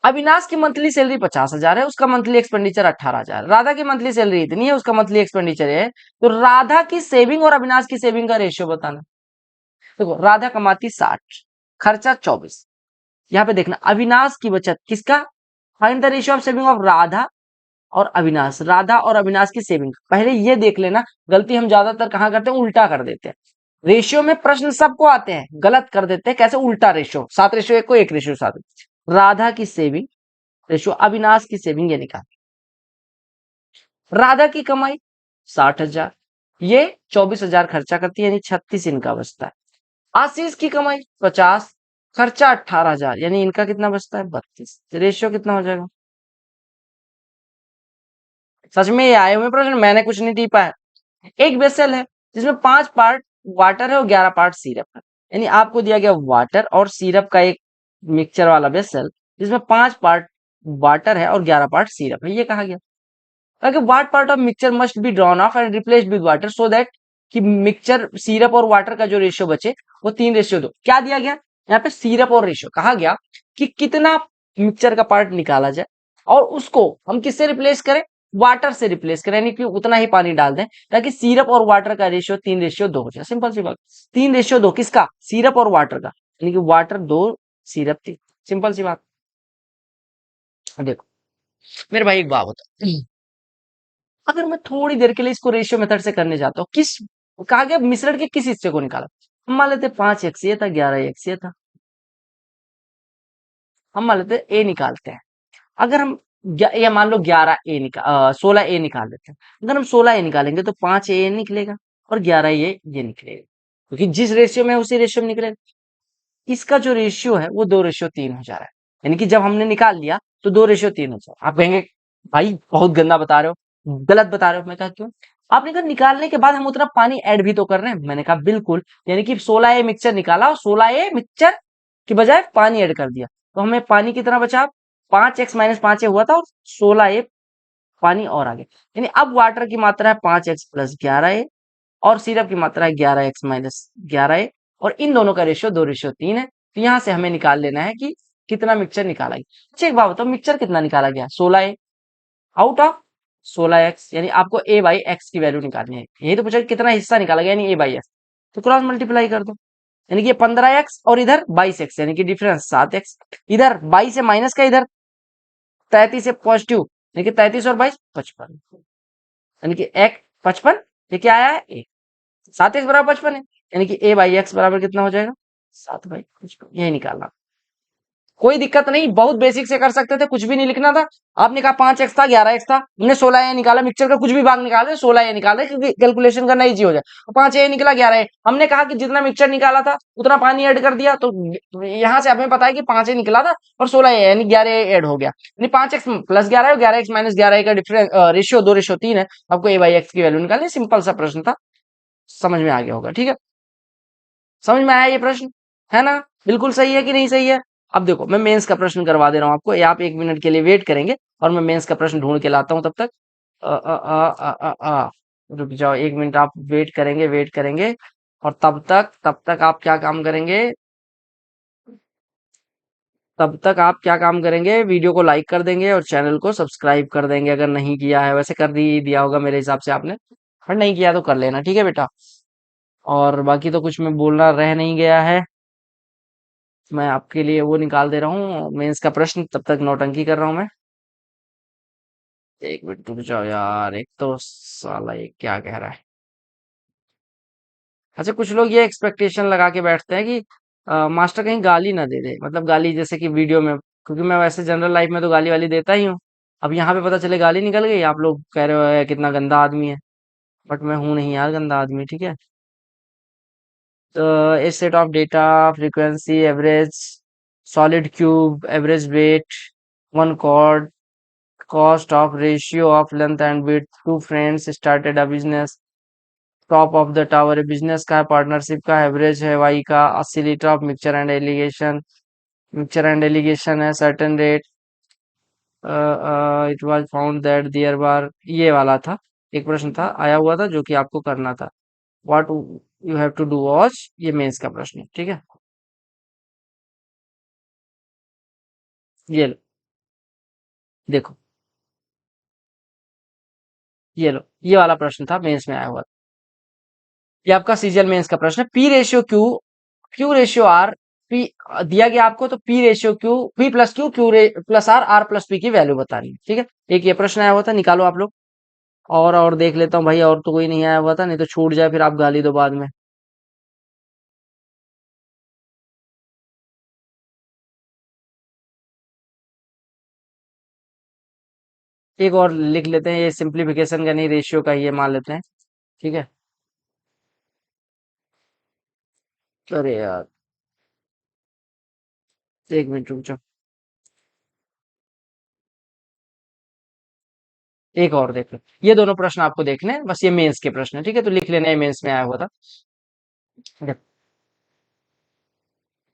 अविनाश की मंथली सैलरी 50,000 है, उसका मंथली एक्सपेंडिचर 18,000। राधा की मंथली सैलरी इतनी है, उसका मंथली एक्सपेंडिचर है, तो राधा की सेविंग और अविनाश की सेविंग का रेशियो बताना। देखो राधा कमाती 60, खर्चा 24। यहाँ पे देखना अविनाश की बचत किसका, find the ratio of saving of Radha और अविनाश, राधा और अविनाश की सेविंग। पहले ये देख लेना, गलती हम ज्यादातर कहाँ करते हैं? उल्टा कर देते हैं। रेशियो में प्रश्न सबको आते हैं, गलत कर देते हैं। कैसे? उल्टा रेशियो, 7:1 को 1:7। राधा की सेविंग रेशियो अविनाश की सेविंग, ये निकाल। राधा की कमाई 60,000, ये 24,000 खर्चा करती है, यानी 36 इनका बचता है। आशीष की कमाई 50, खर्चा 18,000, यानी इनका कितना बचता है? 32। रेशियो कितना हो जाएगा? सच में ये आए हुए प्रश्न, मैंने कुछ नहीं टीपा है। एक वेसल है जिसमें 5 पार्ट वाटर है और 11 पार्ट सिरप है, यानी आपको दिया गया वाटर और सिरप का एक मिक्सचर वाला वेसल जिसमें 5 पार्ट वाटर है और 11 पार्ट सिरप है। ये कहा गया ताकि what part of mixture must be drawn of and replaced with water so that कि मिक्सचर सिरप और वाटर का जो रेशियो बचे वो 3:2। क्या दिया गया यहाँ पे? सिरप और रेशियो कहा गया कि कितना मिक्सचर का पार्ट निकाला जाए और उसको हम किससे रिप्लेस करें? वाटर से रिप्लेस करें, यानी कि उतना ही पानी डाल दें ताकि सिरप और वाटर का रेशियो 3:2 हो जाए। सिंपल सी बात, 3:2 किसका? सिरप और वाटर का, यानी कि वाटर 2, सिरप 3। सिंपल सी बात। देखो मेरे भाई एक बात होता, अगर मैं थोड़ी देर के लिए इसको रेशियो मेथड से करने जाता हूँ, किस कहा गया मिश्रण के किस हिस्से को निकाला? हम मान लेते 5x ये था, 11x ये था, हम मान लेते ए निकालते हैं। अगर हम ये मान लो 16 ए निकाल लेते हैं। अगर हम 16 ए निकालेंगे तो 5 ए निकलेगा और 11 ये निकलेगा, क्योंकि जिस रेशियो में है उसी रेशियो में निकलेगा। इसका जो रेशियो है वो 2:3 हो जा रहा है, यानी कि जब हमने निकाल लिया तो 2:3 हो जा रहा है। आप कहेंगे भाई बहुत गंदा बता रहे हो, गलत बता रहे हो। मैं कहा क्यों? आपने कहा निकालने के बाद हम उतना पानी ऐड भी तो कर रहे हैं। मैंने कहा बिल्कुल, यानी कि 16 ए मिक्सचर निकाला और 16 ए मिक्सचर की बजाय पानी ऐड कर दिया, तो हमें पानी कितना बचा? 5x - 5a हुआ था और 16 ए पानी और आगे, यानी अब वाटर की मात्रा है 5x + 11a और सिरप की मात्रा है 11x - 11a और इन दोनों का रेशियो 2:3 है। तो यहां से हमें निकाल लेना है कि कितना मिक्सचर निकाला गया। अच्छा एक बात बताओ, मिक्सचर कितना निकाला गया? 16a आउट ऑफ 16x, यानी आपको a/x की वैल्यू निकालनी है। यही तो पूछा कितना हिस्सा निकाला गया, यानी a/x, तो क्रॉस मल्टीप्लाई कर दो। यानी कि ये 15x और इधर 22x, यानी कि डिफरेंस 7x। इधर 22 से माइनस का, इधर 33 से पॉजिटिव, यानी कि 33 और 22 55, यानी कि एक 55, ये क्या आया है एक। 7x बराबर 55 है, यानी कि a बाई एक्स बराबर कितना हो जाएगा 7/55, यही निकालना। कोई दिक्कत नहीं, बहुत बेसिक से कर सकते थे, कुछ भी नहीं लिखना था। आपने कहा 5x था 11x था, हमने 16 ए निकाला, मिक्सचर का कुछ भी भाग निकाले 16 ए निकाले, क्योंकि कैलकुलेशन करना इजी हो जाए। 5 ए निकला 11 ए, हमने कहा कि जितना मिक्सचर निकाला था उतना पानी ऐड कर दिया, तो यहाँ से हमें पता है कि 5 ए निकला था और 16 ए यानी 11 ए ऐड हो गया, यानी 5x प्लस 11 है, 11x माइनस 11 का डिफरेंस रेशियो 2:3 है। आपको a बाई एक्स की वैल्यू निकालनी, सिंपल सा प्रश्न था, समझ में आ गया होगा। ठीक है, समझ में आया ये प्रश्न, है ना? बिल्कुल सही है कि नहीं सही है? अब देखो मैं मेंस का प्रश्न करवा दे रहा हूं आपको, ये आप 1 मिनट के लिए वेट करेंगे और मैं मेंस का प्रश्न ढूंढ के लाता हूं। तब तक रुक जाओ 1 मिनट, आप वेट करेंगे। और तब तक आप क्या काम करेंगे, तब तक आप क्या काम करेंगे, वीडियो को लाइक कर देंगे और चैनल को सब्सक्राइब कर देंगे अगर नहीं किया है। वैसे कर दी दिया होगा मेरे हिसाब से आपने, पर नहीं किया तो कर लेना, ठीक है बेटा। और बाकी तो कुछ मैं बोलना रह नहीं गया है, मैं आपके लिए वो निकाल दे रहा हूँ मेंस का प्रश्न, तब तक नौटंकी कर रहा हूँ मैं। 1 मिनट रुक जाओ यार, एक तो साला ये क्या कह रहा है। अच्छा, कुछ लोग ये एक्सपेक्टेशन लगा के बैठते हैं कि मास्टर कहीं गाली ना दे दे, मतलब गाली जैसे कि वीडियो में, क्योंकि मैं वैसे जनरल लाइफ में तो गाली वाली देता ही हूँ। अब यहाँ पे पता चले गाली निकल गई, आप लोग कह रहे हो "ये कितना गंदा आदमी है", बट मैं हूं नहीं यार गंदा आदमी, ठीक है। तो a set of data, frequency, average solid cube, average weight, one cord, cost of ratio of length and width, two friends started a business, top of the tower है बिजनेस का है, पार्टनरशिप का, एवरेज है Y का, 80 litre of mixture and alligation है, certain rate, it was found that there bar, ये वाला था। एक प्रश्न था आया हुआ था जो कि आपको करना था, what you have to do watch, ये मेंस का प्रश्न है, ठीक है। ये लो, देखो, ये लो, ये वाला प्रश्न था मेंस में आया हुआ। ये आपका सीजीएल मेंस का प्रश्न है, P ratio Q, Q ratio R, P दिया गया आपको, तो P ratio Q, P plus Q, Q plus R plus P की वैल्यू बतानी है, ठीक है। एक ये प्रश्न आया हुआ था, निकालो आप लोग। और देख लेता हूँ भाई, और तो कोई नहीं आया हुआ था, नहीं तो छूट जाए फिर आप गाली दो बाद में। एक और लिख लेते हैं, ये सिंप्लीफिकेशन का नहीं, रेशियो का ही ये मान लेते हैं, ठीक है। अरे यार 1 मिनट रुक जाओ, एक और देख लो, ये दोनों प्रश्न आपको देखने हैं, बस ये मेंस के प्रश्न है, ठीक है, तो लिख लेना है मेंस में आया हुआ था। देखो,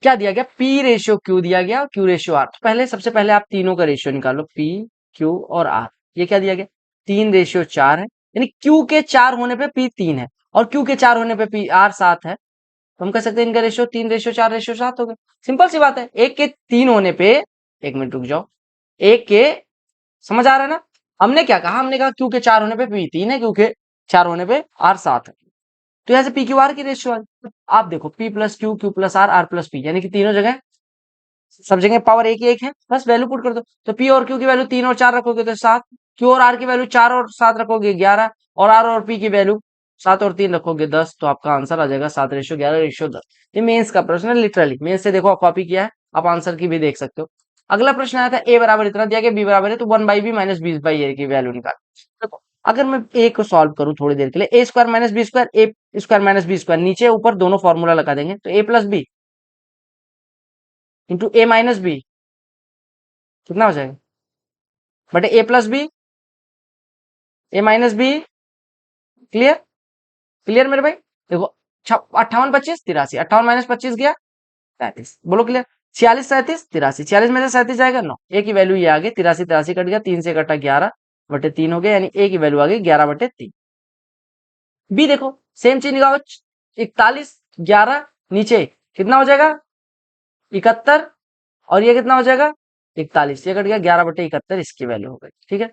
क्या दिया गया, पी रेशियो क्यू दिया गया, क्यू रेशियो आर। तो पहले सबसे पहले आप तीनों का रेशियो निकालो, पी क्यू और आर। ये क्या दिया गया, 3:4 है, यानी क्यू के 4 होने पे पी 3 है और क्यू के 4 होने पे पी आर 7 है, तो हम कह सकते हैं इनका रेशियो 3:4:7 हो गया। सिंपल सी बात है, एक के 3 होने पे, 1 मिनट रुक जाओ, एक के, समझ आ रहा है ना। हमने क्या कहा, हमने कहा क्यू के 4 होने पे पी 3 है, क्यू के 4 होने पे आर 7 है, तो यहाँ से पी क्यू आर की रेशियो आ गई। आप देखो P plus Q, Q plus R, R plus P, यानी कि तीनों जगह, सब जगह पावर एक ही एक है, बस वैल्यू पुट कर दो। तो पी और क्यू की वैल्यू 3 और 4 रखोगे तो 7, क्यू और आर की वैल्यू 4 और 7 रखोगे 11, और आर और पी की वैल्यू 7 और 3 रखोगे 10, तो आपका आंसर आ जाएगा 7:11:10। ये मेंस का प्रश्न है, लिटरली मेंस से देखो कॉपी किया है, आप आंसर की भी देख सकते हो। अगला प्रश्न आया था ए बराबर इतना दिया गया, बी बराबर है, तो 1/b माइनस 20/a की वैल्यू निकाल। देखो, अगर मैं ए को सॉल्व करूं थोड़ी देर के लिए, ए स्क्वायर माइनस बी स्क्वायर, ए स्क्वायर माइनस बी स्क्वायर, नीचे ऊपर दोनों फॉर्मूला लगा देंगे, तो ए प्लस बी इंटू ए माइनस बी कितना हो जाएगा, बटे ए plus B, A minus B. Clear, clear मेरे भाई। देखो 58 25 83, 58 - 25 गया 33, बोलो क्लियर। 46 37 83, 46 में से 37 जाएगा 9, ए की वैल्यू ये आ गई 83 83 कट गया, 3 से कटा 11/3 हो गया, यानी ए की वैल्यू आ गई 11/3। बी देखो, सेम चीज निकालो, 41 11, नीचे कितना हो जाएगा 71, और ये कितना हो जाएगा 41, ये कट गया 11/71, इसकी वैल्यू हो गई, ठीक है।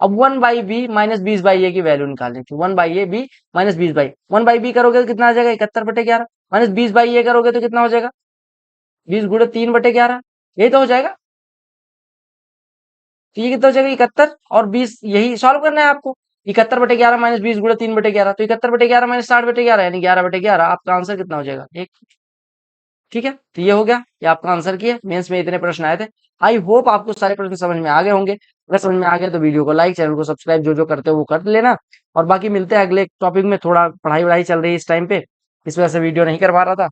अब 1/b-20/a की वैल्यू निकालनी थी। 1/a b -20/, 1/b करोगे तो कितना आ जाएगा 71/11, -20/a करोगे तो कितना हो जाएगा 20 × 3/11, यही तो हो जाएगा। तो ये कितना हो जाएगा 71 और 20, यही सॉल्व करना है आपको। 71/11 -20 × 3/11, तो 71/11 -60/11 यानी 11/11। आपका आंसर कितना हो जाएगा 1। ठीक है, तो ये हो गया, ये आपका आंसर की है। मेंस में इतने प्रश्न आए थे। आई होप आपको सारे प्रश्न समझ में आ गए होंगे। अगर समझ में आ गए तो वीडियो को लाइक, चैनल को सब्सक्राइब जो जो करते हो वो कर लेना। और बाकी मिलते हैं अगले टॉपिक में। थोड़ा पढ़ाई वढ़ाई चल रही है इस टाइम पे, इस वजह से वीडियो नहीं कर पा रहा था।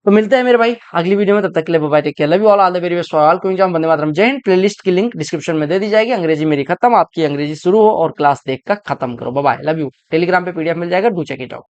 तो मिलते हैं मेरे भाई अगली वीडियो में, तब तक के लिए bye bye, take care, love you all the very best for all. क्योंकि हम वंदे मातरम, जय हिंद। प्लेलिस्ट की लिंक डिस्क्रिप्शन में दे दी जाएगी। अंग्रेजी मेरी खत्म, आपकी अंग्रेजी शुरू हो और क्लास देख कर खत्म करो। Bye bye, love you. Telegram पे पीडीएफ मिल जाएगा, डू चेक इट आउट।